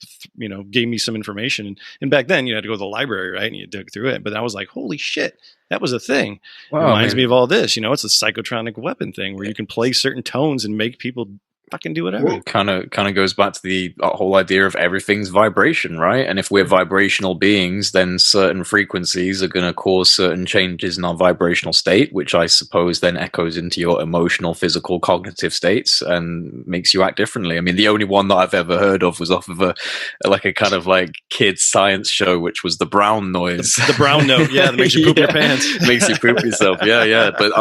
gave me some information. And back then you had to go to the library, right? And you dug through it. But I was like, holy shit, that was a thing. Wow, it reminds me of all this, it's a psychotronic weapon thing where you can play certain tones and make people fucking do whatever. Kind of goes back to the whole idea of everything's vibration, right? And if we're vibrational beings, then certain frequencies are going to cause certain changes in our vibrational state, which I suppose then echoes into your emotional, physical, cognitive states and makes you act differently. I mean, the only one that I've ever heard of was off of a kind of like kids science show, which was the brown noise. The brown note, yeah, that makes you poop your pants. Makes you poop yourself, yeah. But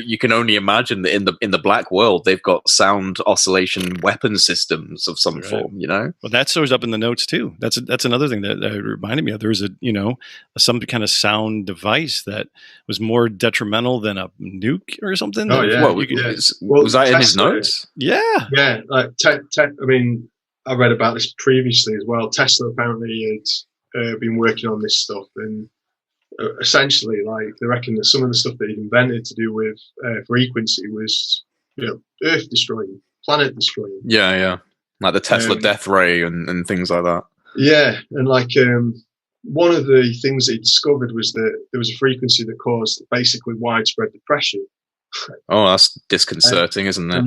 you can only imagine that in the black world, they've got sound oscillation weapon systems of some form, Well, that shows up in the notes too. That's another thing that reminded me of. There was some kind of sound device that was more detrimental than a nuke or something. Oh yeah. Was that in his notes? Yeah. Yeah. Like I mean, I read about this previously as well. Tesla apparently had been working on this stuff, and essentially, like, they reckon that some of the stuff that he'd invented to do with frequency was, Earth destroying, planet destroying. Yeah. Like the Tesla death ray and things like that. Yeah. And like, one of the things that he discovered was that there was a frequency that caused basically widespread depression. Oh, that's disconcerting, isn't it?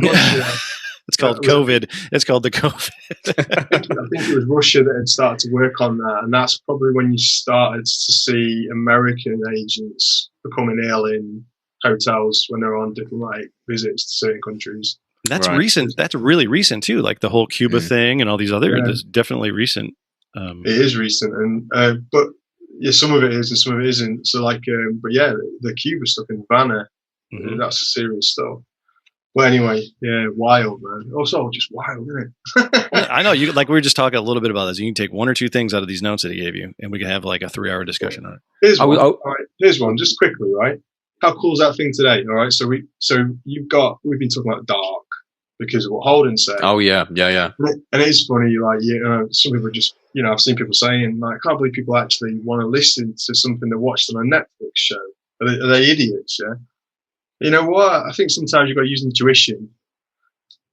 It's called COVID. It's called the COVID. I think it was Russia that had started to work on that, and that's probably when you started to see American agents becoming ill in hotels when they're on diplomatic visits to certain countries. That's recent. That's really recent too. Like the whole Cuba thing and all these other. It's definitely recent. It is recent, and but some of it is and some of it isn't. So like, but yeah, the Cuba stuff in Havana, that's serious stuff. Well, anyway, yeah, wild, man. Also, just wild, isn't it? I know. We were just talking a little bit about this. You can take one or two things out of these notes that he gave you, and we can have like a 3-hour discussion on it. All right, here's one, just quickly, right? How cool is that thing today? All right, so we've been talking about dark because of what Holden said. Oh yeah. And it's funny, like, some people just, I've seen people saying, like, I can't believe people actually want to listen to something they watched on a Netflix show. Are they idiots? Yeah. You know what? I think sometimes you've got to use intuition,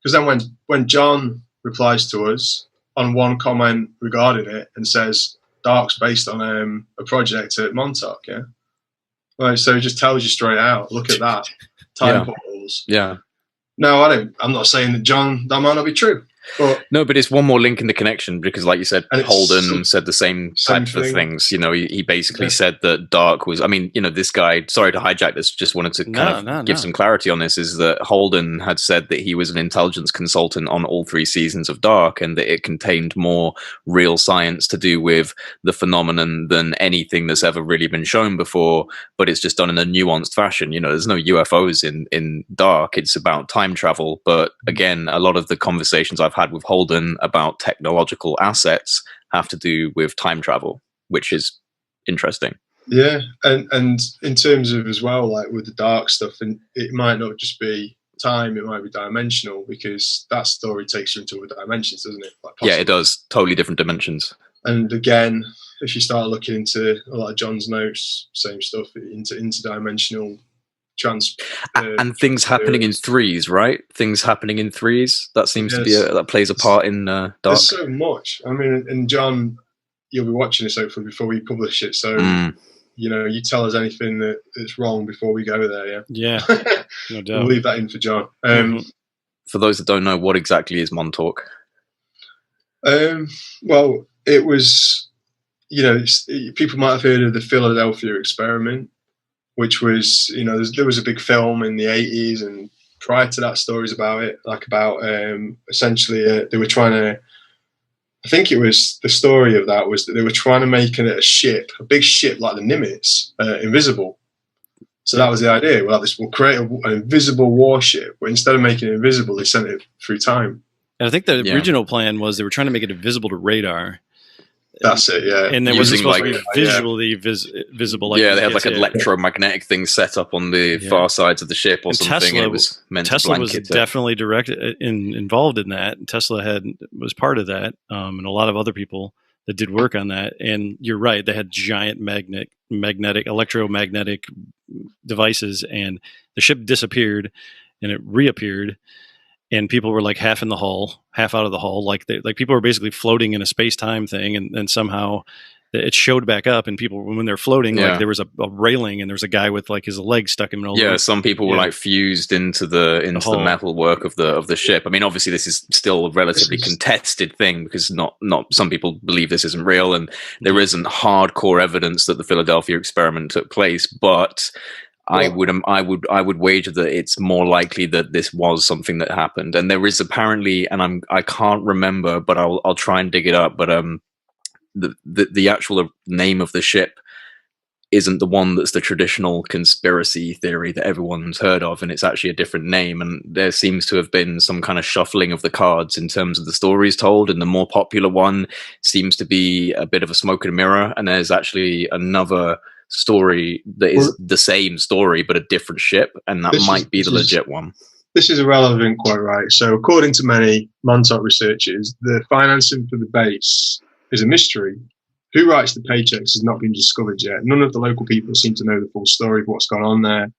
because then when John replies to us on one comment regarding it and says dark's based on a project at Montauk, yeah, like, so it just tells you straight out. Look at that, time portals. Yeah. No, I'm not saying that might not be true. But it's one more link in the connection, because like you said, Holden said the same type of things. He basically said that dark was, this guy, sorry to hijack this, just wanted to give some clarity on this, is that Holden had said that he was an intelligence consultant on all 3 seasons of Dark, and that it contained more real science to do with the phenomenon than anything that's ever really been shown before, but it's just done in a nuanced fashion. There's no UFOs in Dark. It's about time travel. But again, a lot of the conversations I've had with Holden about technological assets have to do with time travel, which is interesting. Yeah, and in terms of as well, like with the dark stuff, and it might not just be time, it might be dimensional, because that story takes you into other dimensions, doesn't it? Like, yeah, it does. Totally different dimensions. And again, if you start looking into a lot of John's notes, same stuff, into interdimensional and things happening in threes, right? Things happening in threes. That seems to be that plays a part in Dark. There's so much. I mean, and John, you'll be watching this hopefully before we publish it. So, you tell us anything that's wrong before we go there. Yeah. No doubt. We'll leave that in for John. For those that don't know, what exactly is Montauk? Well, it was, people might have heard of the Philadelphia experiment, which was, there was a big film in the 80s, and prior to that, stories about it, essentially they were trying to, I think it was, the story of that was that they were trying to make a big ship like the Nimitz, invisible. So that was the idea. We'll create an invisible warship, but instead of making it invisible, they sent it through time. And I think the original plan was they were trying to make it invisible to radar. That's it, yeah. And then was supposed to be visually visible. Like they had like an electromagnetic thing set up on the far sides of the ship or something. Tesla, and it was meant Tesla to was blanket definitely involved in that. Tesla was part of that, and a lot of other people that did work on that. And you're right, they had giant electromagnetic devices, and the ship disappeared, and it reappeared. And people were like half in the hull, half out of the hull. Like people were basically floating in a space-time thing, and somehow it showed back up. And people, when they're floating, like there was a railing, and there was a guy with like his leg stuck in the middle. Yeah, some people were like fused into the metal work of the ship. I mean, obviously, this is still a relatively contested thing because not some people believe this isn't real, and there isn't hardcore evidence that the Philadelphia experiment took place, but I would wager that it's more likely that this was something that happened. And there is apparently, and I can't remember, but I'll try and dig it up. But the actual name of the ship isn't the one that's the traditional conspiracy theory that everyone's heard of, and it's actually a different name. And there seems to have been some kind of shuffling of the cards in terms of the stories told, and the more popular one seems to be a bit of a smoke and mirror. And there's actually another story that is the same story but a different ship, and that might be the legit one. This is a relevant quote, right? So according to many Montauk researchers, the financing for the base is a mystery. Who writes the paychecks has not been discovered yet. None of the local people seem to know the full story of what's gone on there.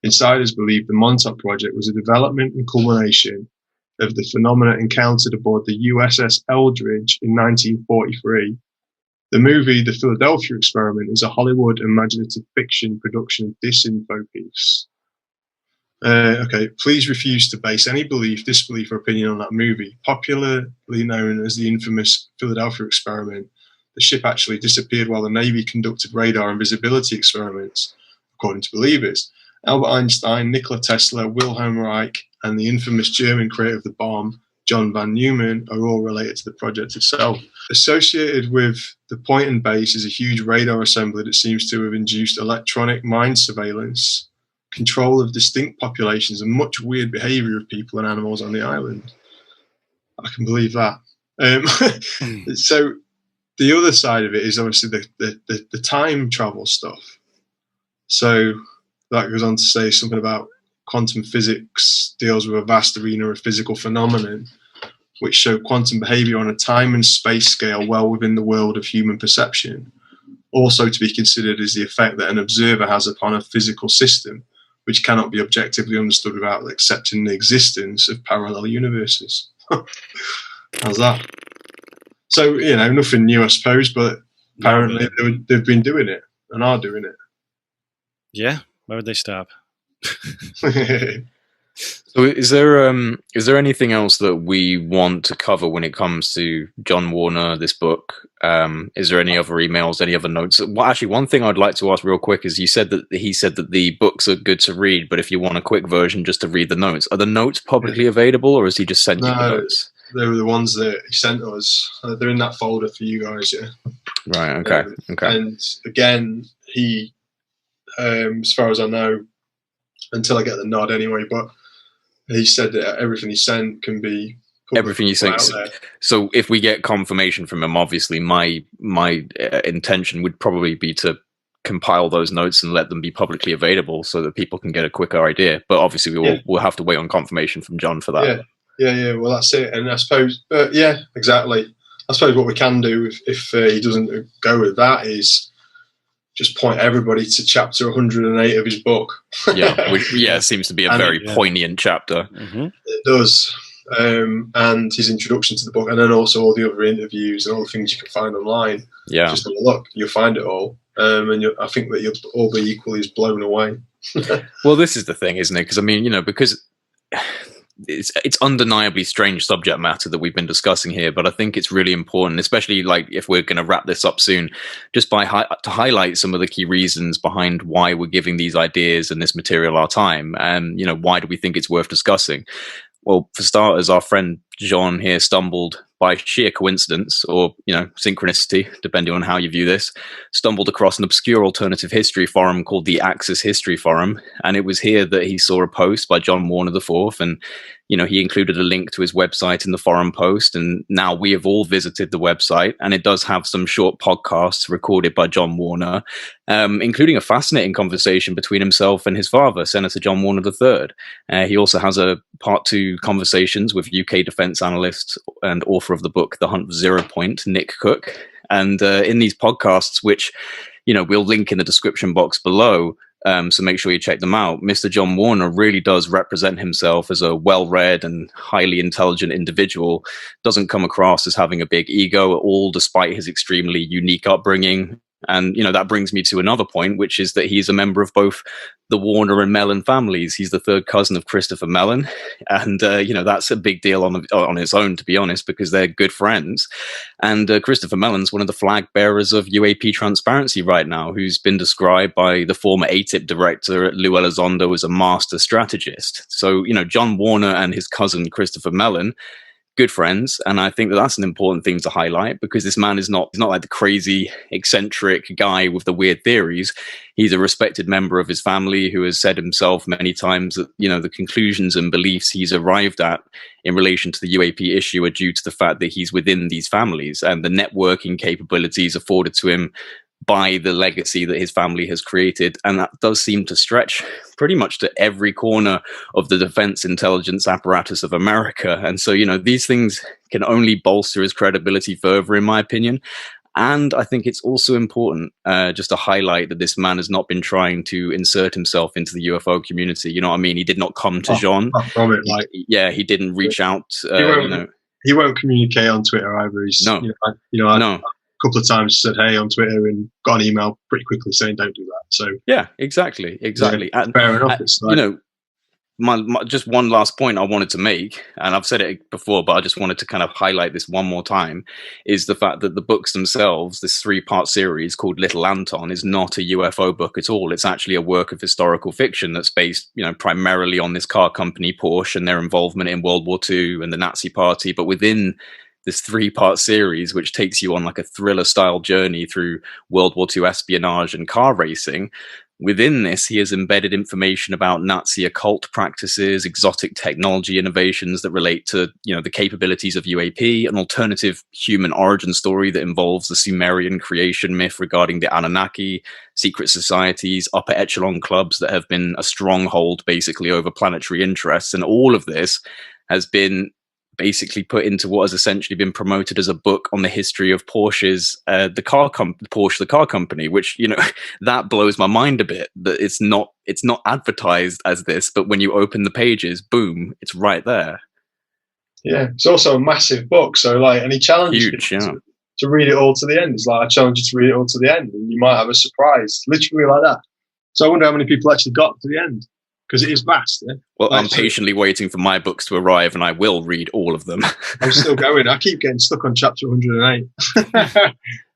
Insiders believe the Montauk project was a development and culmination of the phenomena encountered aboard the USS Eldridge in 1943. The movie The Philadelphia Experiment is a Hollywood imaginative fiction production of disinfo piece. Please refuse to base any belief, disbelief, or opinion on that movie. Popularly known as the infamous Philadelphia Experiment, the ship actually disappeared while the Navy conducted radar and visibility experiments, according to believers. Albert Einstein, Nikola Tesla, Wilhelm Reich, and the infamous German creator of the bomb, John von Neumann, are all related to the project itself. Associated with the Poynton base is a huge radar assembly that seems to have induced electronic mind surveillance, control of distinct populations, and much weird behavior of people and animals on the island. I can believe that. So the other side of it is obviously the time travel stuff. So that goes on to say something about quantum physics deals with a vast arena of physical phenomenon which show quantum behavior on a time and space scale well within the world of human perception. Also to be considered is the effect that an observer has upon a physical system, which cannot be objectively understood without accepting the existence of parallel universes. How's that? So, nothing new, I suppose, but apparently they've been doing it and are doing it. Yeah, why would they stop? So is there anything else that we want to cover when it comes to John Warner, this book? Is there any other emails, any other notes? Well, actually, one thing I'd like to ask real quick is he said that the books are good to read, but if you want a quick version just to read the notes, are the notes publicly available, or has he just sent you the notes? They were the ones that he sent us. They're in that folder for you guys, yeah. Right, okay. And again, he, as far as I know, until I get the nod anyway, but he said that everything he sent can be everything you think. So if we get confirmation from him, obviously my intention would probably be to compile those notes and let them be publicly available so that people can get a quicker idea. But obviously we'll have to wait on confirmation from John for that. Yeah. Well, that's it. And I suppose, exactly. I suppose what we can do if he doesn't go with that is just point everybody to chapter 108 of his book. Which seems to be a very poignant chapter. Mm-hmm. It does. And his introduction to the book, and then also all the other interviews and all the things you can find online. Yeah. Just have a look. You'll find it all. And I think that you'll all be equally as blown away. Well, this is the thing, isn't it? Because, I mean, because it's undeniably strange subject matter that we've been discussing here, but I think it's really important, especially like if we're going to wrap this up soon, just to highlight some of the key reasons behind why we're giving these ideas and this material our time, and why do we think it's worth discussing. Well, for starters, our friend John here stumbled by sheer coincidence or, synchronicity, depending on how you view this, stumbled across an obscure alternative history forum called the Axis History Forum. And it was here that he saw a post by John Warner IV. And, he included a link to his website in the forum post. And now we have all visited the website. And it does have some short podcasts recorded by John Warner, including a fascinating conversation between himself and his father, Senator John Warner III. He also has a part 2 conversations with UK defense analyst and author of the book, The Hunt for Zero Point, Nick Cook. And in these podcasts, which, we'll link in the description box below, so make sure you check them out, Mr. John Warner really does represent himself as a well-read and highly intelligent individual, doesn't come across as having a big ego at all, despite his extremely unique upbringing. And, that brings me to another point, which is that he's a member of both the Warner and Mellon families. He's the third cousin of Christopher Mellon. And, that's a big deal on its own, to be honest, because they're good friends. And Christopher Mellon's one of the flag bearers of UAP transparency right now, who's been described by the former ATIP director at Lou Elizondo as a master strategist. So, John Warner and his cousin Christopher Mellon, good friends, and I think that that's an important thing to highlight, because this man is not like the crazy eccentric guy with the weird theories. He's a respected member of his family who has said himself many times that the conclusions and beliefs he's arrived at in relation to the UAP issue are due to the fact that he's within these families and the networking capabilities afforded to him by the legacy that his family has created. And that does seem to stretch pretty much to every corner of the defense intelligence apparatus of America. And so, these things can only bolster his credibility further, in my opinion. And I think it's also important just to highlight that this man has not been trying to insert himself into the UFO community. You know what I mean? He did not come to John. He didn't reach out. He won't communicate on Twitter either. No. Couple of times said hey on Twitter and got an email pretty quickly saying don't do that. So yeah, exactly. And, fair enough. It's like, my just one last point I wanted to make, and I've said it before, but I just wanted to kind of highlight this one more time, is the fact that the books themselves, this 3-part series called Little Anton, is not a UFO book at all. It's actually a work of historical fiction that's based, primarily on this car company Porsche and their involvement in World War II and the Nazi Party, but within this 3-part series, which takes you on like a thriller-style journey through World War II espionage and car racing. Within this, he has embedded information about Nazi occult practices, exotic technology innovations that relate to, the capabilities of UAP, an alternative human origin story that involves the Sumerian creation myth regarding the Anunnaki, secret societies, upper echelon clubs that have been a stronghold basically over planetary interests. And all of this has been basically put into what has essentially been promoted as a book on the history of Porsche's Porsche the car company, which that blows my mind a bit, that it's not advertised as this, but when you open the pages, boom, it's right there. Yeah, it's also a massive book, so and he challenges you to read it all to the end. It's like, I challenge you to read it all to the end and you might have a surprise, literally like that. So I wonder how many people actually got to the end, because it is vast. Yeah? Well, I'm patiently waiting for my books to arrive, and I will read all of them. I'm still going. I keep getting stuck on chapter 108.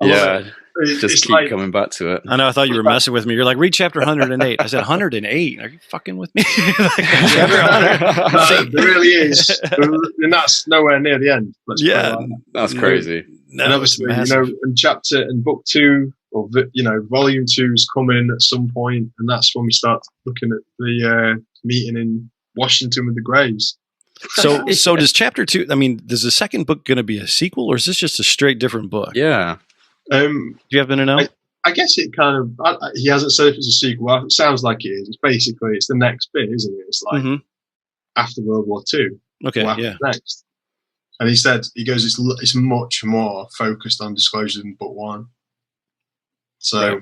Yeah, just keep coming back to it. I know. I thought you were messing with me. You're like, read chapter 108. I said, 108? Are you fucking with me? Chapter 100. There really is, and that's nowhere near the end. That's crazy. No, and obviously, and book 2. Or volume 2 is coming at some point, and that's when we start looking at the meeting in Washington with the Graves. So does chapter 2? I mean, is the second book going to be a sequel, or is this just a straight different book? Yeah. Do you happen to know? I guess it kind of. He hasn't said if it's a sequel. It sounds like it is. It's the next bit, isn't it? It's like after World War II. Okay. Yeah. Next, and he goes. It's much more focused on disclosure than book 1. So,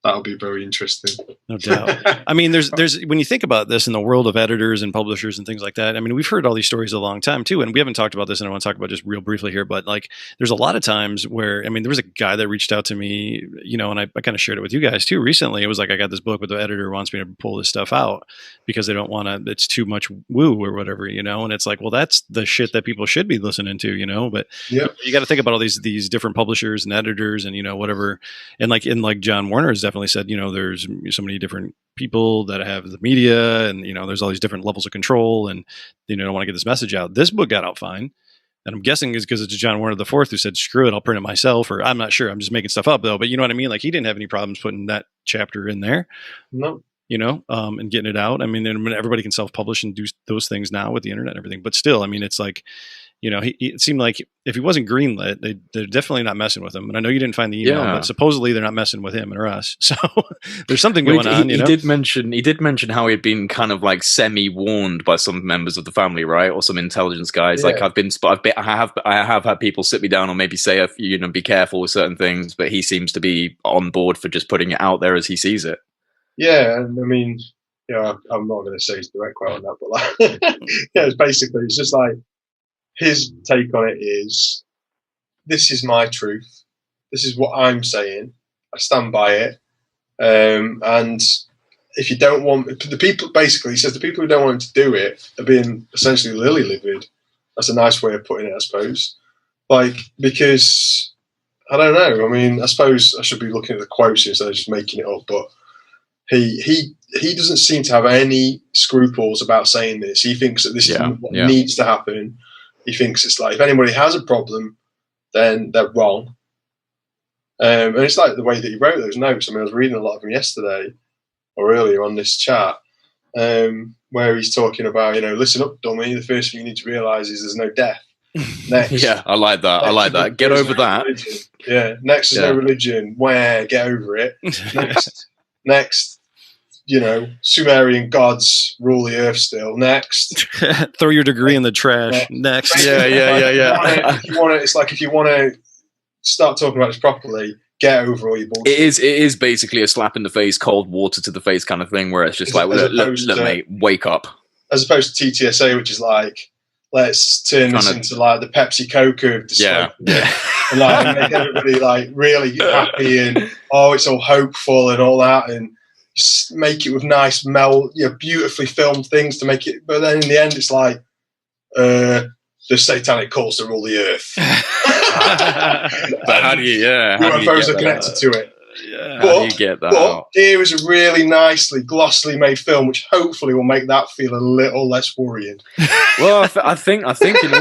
That'll be very interesting. No doubt. I mean, there's when you think about this in the world of editors and publishers and things like that, I mean, we've heard all these stories a long time too, and we haven't talked about this, and I want to talk about just real briefly here, but like there's a lot of times where, I mean, there was a guy that reached out to me, you know, and I kind of shared it with you guys too recently. It was like, I got this book, but the editor wants me to pull this stuff out because they don't want to, it's too much woo or whatever, you know, and it's like, well, that's the shit that people should be listening to, you know, but you got to think about all these different publishers and editors and, you know, whatever. And like John Warner has definitely said, you know, there's so many different people that have the media, and you know, there's all these different levels of control, and you know, don't want to get this message out. This book got out fine, and I'm guessing is because it's John Warner the Fourth who said, "Screw it, I'll print it myself," or I'm not sure. I'm just making stuff up though. But you know what I mean? Like he didn't have any problems putting that chapter in there. No. You know, and getting it out. I mean, everybody can self-publish and do those things now with the internet and everything. But still, I mean, it's like, you know, it seemed like if he wasn't greenlit, they're definitely not messing with him. And I know you didn't find the email, but supposedly they're not messing with him or us. So there's something going on. He did mention how he had been kind of like semi-warned by some members of the family, right, or some intelligence guys. Yeah. Like I have had people sit me down or maybe say, you know, be careful with certain things, but he seems to be on board for just putting it out there as he sees it. Yeah, and I mean, yeah, I'm not going to say his direct quote on that, but like, yeah, it's just like his take on it is, this is my truth, this is what I'm saying, I stand by it, and if you don't want the people, basically, he says the people who don't want him to do it are being essentially lily-livered. That's a nice way of putting it, I suppose. Like, because I don't know. I mean, I suppose I should be looking at the quotes instead of just making it up, but. He doesn't seem to have any scruples about saying this. He thinks that this is what needs to happen. He thinks it's like, if anybody has a problem, then they're wrong. And it's like the way that he wrote those notes. I mean, I was reading a lot of them yesterday or earlier on this chat, where he's talking about, you know, listen up, dummy. The first thing you need to realise is there's no death. Next, yeah, I like that. Get over that. Religion. Yeah, next there's no religion. Where? Get over it. Next, you know, Sumerian gods rule the earth still. Next. Throw your degree in the trash. Next. Yeah. If you want to start talking about this properly, get over all your bullshit. It is basically a slap in the face, cold water to the face kind of thing, where it's just look, mate, wake up. As opposed to TTSA, which is like, let's turn this into like the Pepsi Coca of yeah. And like make everybody like really happy and it's all hopeful and all that, and just make it with nice beautifully filmed things to make it. But then in the end, it's like the satanic cults that rule the earth. But how do you? Yeah, UFOs are connected to it. Yeah, how do you get that out? Here is a really nicely, glossily made film, which hopefully will make that feel a little less worrying. Well, I think in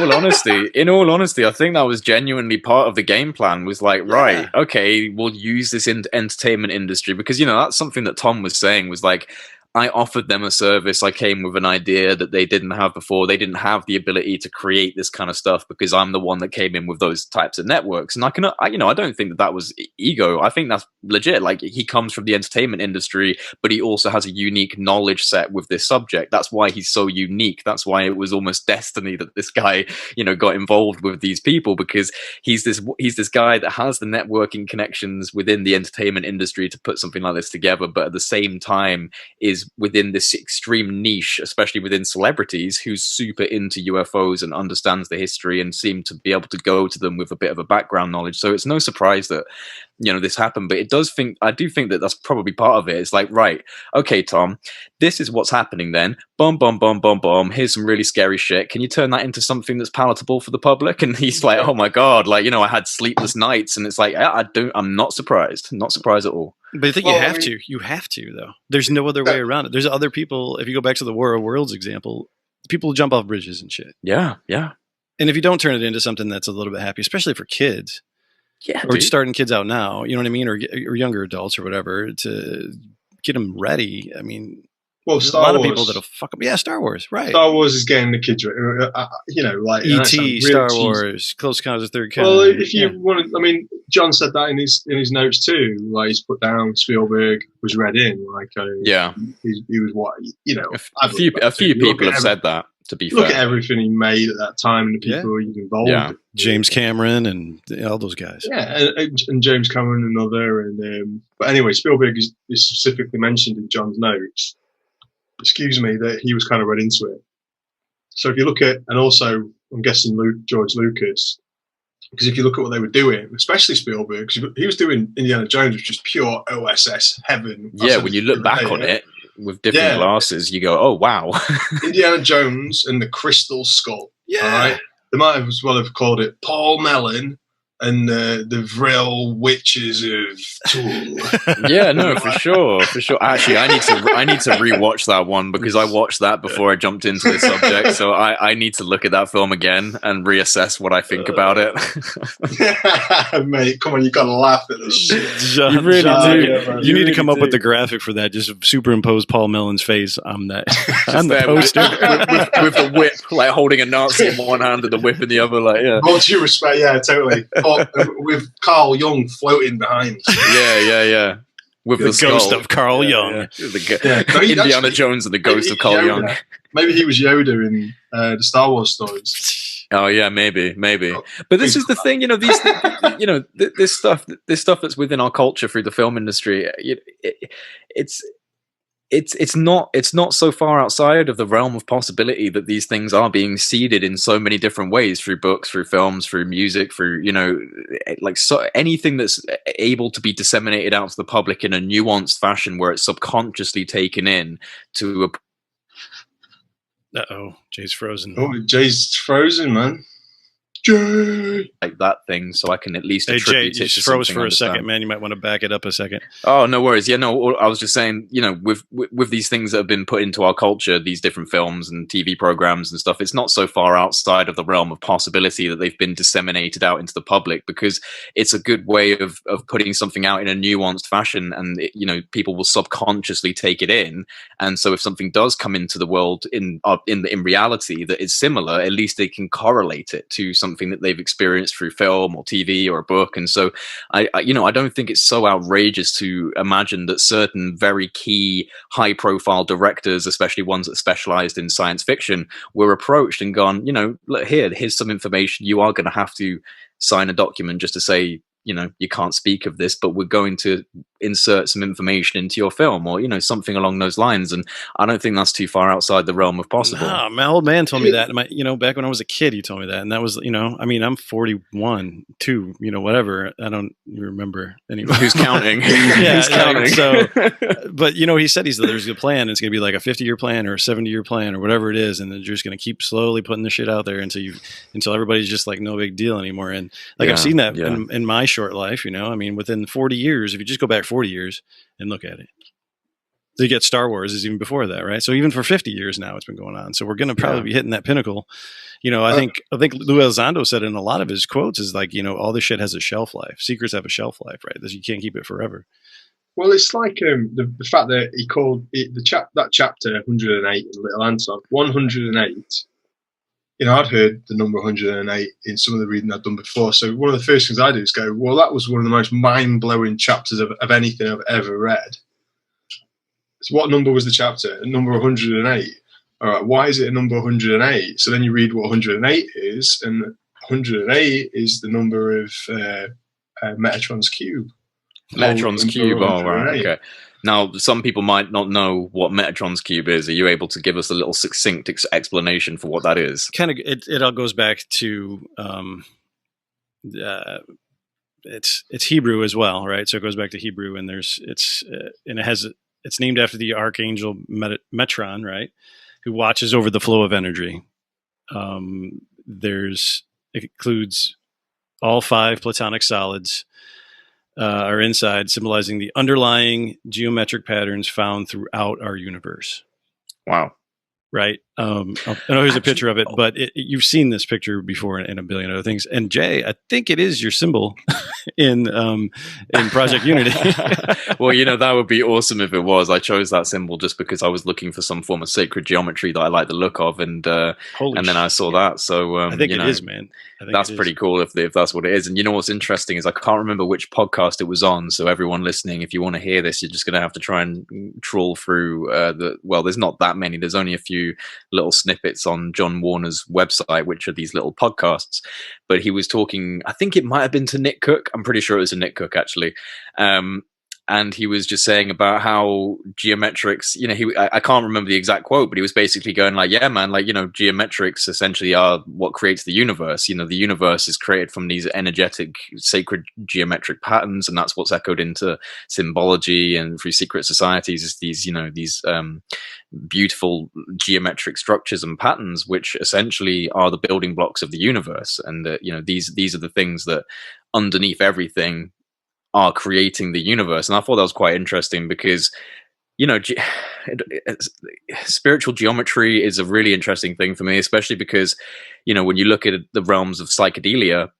all honesty, I think that was genuinely part of the game plan. Was like, right, okay, we'll use this entertainment industry, because you know that's something that Tom was saying was like, I offered them a service. I came with an idea that they didn't have before. They didn't have the ability to create this kind of stuff because I'm the one that came in with those types of networks. And I don't think that was ego. I think that's legit. Like, he comes from the entertainment industry, but he also has a unique knowledge set with this subject. That's why he's so unique. That's why it was almost destiny that this guy, you know, got involved with these people, because he's this guy that has the networking connections within the entertainment industry to put something like this together, but at the same time is within this extreme niche, especially within celebrities, who's super into UFOs and understands the history and seem to be able to go to them with a bit of a background knowledge. So it's no surprise that, you know, this happened. But I do think that that's probably part of it. It's like, right, okay, Tom, this is what's happening then. Boom, boom, boom, boom, boom. Here's some really scary shit. Can you turn that into something that's palatable for the public? And he's like, oh my God, like, you know, I had sleepless nights. And it's like, I'm not surprised. Not surprised at all. But I think you have to, though. There's no other way around it. There's other people. If you go back to the War of Worlds example, people jump off bridges and shit. Yeah. And if you don't turn it into something that's a little bit happy, especially for kids, or starting kids out now, you know what I mean, or younger adults or whatever, to get them ready. I mean, well, there's a lot of people that'll fuck up. Yeah, Star Wars, right? Star Wars is getting the kids ready. You know, like E.T., Star Wars, Close Encounters of the Third Kind. Well, if you want to, I mean, John said that in his notes too. Like, he's put down Spielberg was read in. Like, he was what, you know. A few people have said that To be Look fair. at everything he made at that time and the people who he was involved in. James Cameron and all those guys. Yeah, and James Cameron, another. And but anyway, Spielberg is specifically mentioned in John's notes. Excuse me, that he was kind of read into it. So if you look at, and also I'm guessing George Lucas, because if you look at what they were doing, especially Spielberg, because he was doing Indiana Jones, which is pure OSS heaven. Yeah, when you look back on it with different glasses, you go, "Oh wow!" Indiana Jones and the Crystal Skull. Yeah, all right? They might have as well have called it Paul Mellon and the Vril Witches of Tool. Yeah, no, for sure. Actually, I need to rewatch that one because I watched that before I jumped into the subject. So I need to look at that film again and reassess what I think about it. Mate, come on, you gotta laugh at this shit. You really do. You need to come up with the graphic for that. Just superimpose Paul Mellon's face on that on the poster with the whip, like holding a Nazi in one hand and the whip in the other. Like, yeah. All due respect, yeah, totally. With Carl Jung floating behind. Yeah. With the ghost of Carl Jung. Indiana Jones and the ghost of Carl Jung. Maybe he was Yoda in the Star Wars stories. Oh yeah, maybe. But this is the thing, this stuff that's within our culture through the film industry. It's not so far outside of the realm of possibility that these things are being seeded in so many different ways through books, through films, through music, through anything that's able to be disseminated out to the public in a nuanced fashion where it's subconsciously taken in to Jay's frozen. Oh, Jay's frozen, man. Jay. Like that thing, so I can at least attribute Jay, it you to froze something for a understand. second, man. You might want to back it up a second. Oh, no worries. Yeah, no, I was just saying, with these things that have been put into our culture, these different films and TV programs and stuff, it's not so far outside of the realm of possibility that they've been disseminated out into the public, because it's a good way of putting something out in a nuanced fashion, and people will subconsciously take it in. And so if something does come into the world in reality that is similar, at least they can correlate it to something that they've experienced through film or TV or a book. And so I don't think it's so outrageous to imagine that certain very key high profile directors, especially ones that specialized in science fiction, were approached and gone, look, here's some information. You are going to have to sign a document just to say, you can't speak of this, but we're going to insert some information into your film, or something along those lines. And I don't think that's too far outside the realm of possible. Nah, my old man told me that. Back when I was a kid, he told me that, and that was, I'm 41, 2, whatever. I don't remember anymore. Who's counting? Who's counting? So, but he said there's a plan. It's going to be like a 50-year plan or a 70-year plan or whatever it is, and they're just going to keep slowly putting the shit out there until everybody's just like no big deal anymore. And I've seen that in my short life. Within 40 years, if you just go back 40 years and look at it. So you get Star Wars is even before that, right? So even for 50 years now, it's been going on. So we're going to probably be hitting that pinnacle. I think Lou Elizondo said in a lot of his quotes is like, all this shit has a shelf life. Secrets have a shelf life, right? You can't keep it forever. Well, it's like the fact that he called it that chapter 108 in Little Anton 108. I'd heard the number 108 in some of the reading I'd done before. So one of the first things I do is go, well, that was one of the most mind-blowing chapters of anything I've ever read. So what number was the chapter? Number 108. All right, why is it a number 108? So then you read what 108 is, and 108 is the number of Metatron's cube. Metatron's cube, oh, right, okay. Now, some people might not know what Metatron's cube is. Are you able to give us a little succinct explanation for what that is? Kind of, it all goes back to it's Hebrew as well, right? So it goes back to Hebrew, and it's named after the archangel Metron, right, who watches over the flow of energy. It includes all 5 platonic solids. Are inside, symbolizing the underlying geometric patterns found throughout our universe. Wow. Right. I know here's a picture of it, but you've seen this picture before in a billion other things. And Jay, I think it is your symbol in Project Unity. Well, that would be awesome if it was. I chose that symbol just because I was looking for some form of sacred geometry that I like the look of, and then I saw that. So I think it is, man. That's pretty cool if that's what it is. And what's interesting is I can't remember which podcast it was on. So everyone listening, if you want to hear this, you're just going to have to try and trawl through there's not that many. There's only a few few little snippets on John Warner's website, which are these little podcasts. But he was talking, I think it might have been to Nick Cook. I'm pretty sure it was to Nick Cook, actually. And he was just saying about how geometrics, I can't remember the exact quote, but he was basically going like, yeah, man, like, geometrics essentially are what creates the universe. The universe is created from these energetic, sacred geometric patterns. And that's what's echoed into symbology and through secret societies is these beautiful geometric structures and patterns, which essentially are the building blocks of the universe. And, these are the things that underneath everything are creating the universe. And I thought that was quite interesting because, spiritual geometry is a really interesting thing for me, especially because, when you look at the realms of psychedelia,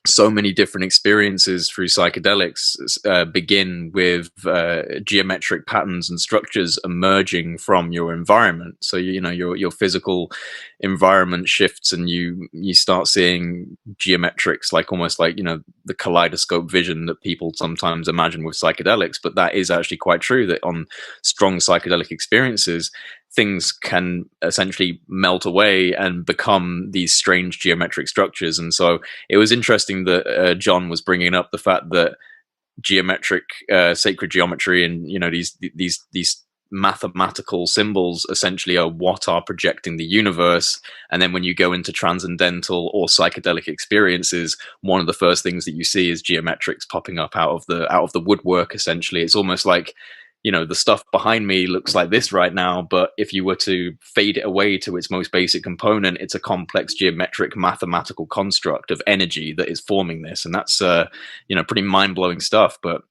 so many different experiences through psychedelics begin with geometric patterns and structures emerging from your environment. So your physical environment shifts, and you start seeing geometrics, like almost like the kaleidoscope vision that people sometimes imagine with psychedelics. But that is actually quite true, that on strong psychedelic experiences, things can essentially melt away and become these strange geometric structures. And so it was interesting that John was bringing up the fact that geometric, sacred geometry, and these mathematical symbols essentially are what are projecting the universe. And then when you go into transcendental or psychedelic experiences, one of the first things that you see is geometrics popping up out of the woodwork. Essentially, it's almost like, the stuff behind me looks like this right now, but if you were to fade it away to its most basic component, it's a complex geometric mathematical construct of energy that is forming this. And that's, pretty mind-blowing stuff, but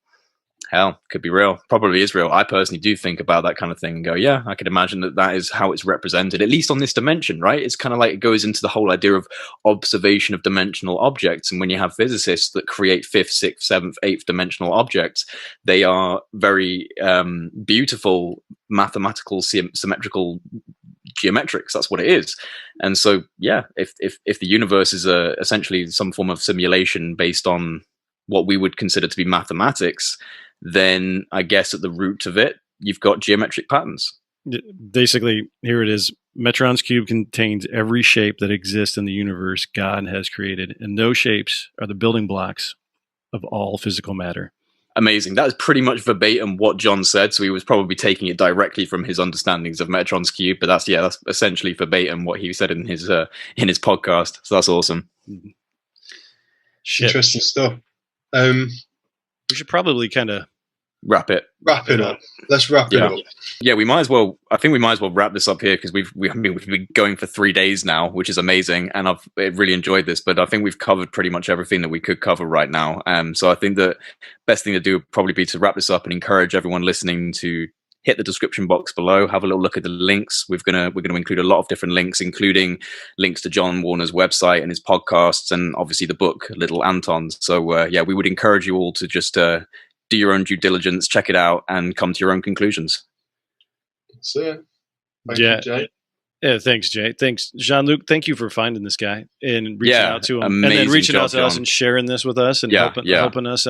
hell, could be real. Probably is real. I personally do think about that kind of thing and go, yeah, I could imagine that is how it's represented, at least on this dimension, right? It's kind of like it goes into the whole idea of observation of dimensional objects. And when you have physicists that create 5th, 6th, 7th, 8th dimensional objects, they are very beautiful, mathematical, symmetrical geometrics. That's what it is. And so, yeah, if the universe is essentially some form of simulation based on what we would consider to be mathematics, then I guess at the root of it, you've got geometric patterns. Basically, here it is. Metron's cube contains every shape that exists in the universe God has created, and those shapes are the building blocks of all physical matter. Amazing. That is pretty much verbatim what John said, so he was probably taking it directly from his understandings of Metron's cube, but that's essentially verbatim what he said in his podcast, so that's awesome. Shit. Interesting stuff. We should probably kind of wrap it up. Let's wrap it up. Yeah, we might as well. I think we might as well wrap this up here because we've been going for 3 days now, which is amazing, and I've really enjoyed this. But I think we've covered pretty much everything that we could cover right now. So I think the best thing to do would probably be to wrap this up and encourage everyone listening to hit the description box below, have a little look at the links. We're gonna include a lot of different links, including links to John Warner's website and his podcasts, and obviously the book Little Anton. So we would encourage you all to just do your own due diligence, check it out, and come to your own conclusions. That's it. Thank you, Jay. Yeah, thanks, Jay. Thanks, Jean-Luc. Thank you for finding this guy and reaching out to him, and then reaching out to us and sharing this with us and helping us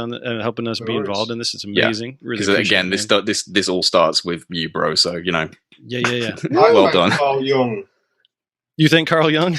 be involved in this. It's amazing. Because again, this all starts with you, bro. So Yeah. Well done. Carl Jung. You think Carl Jung?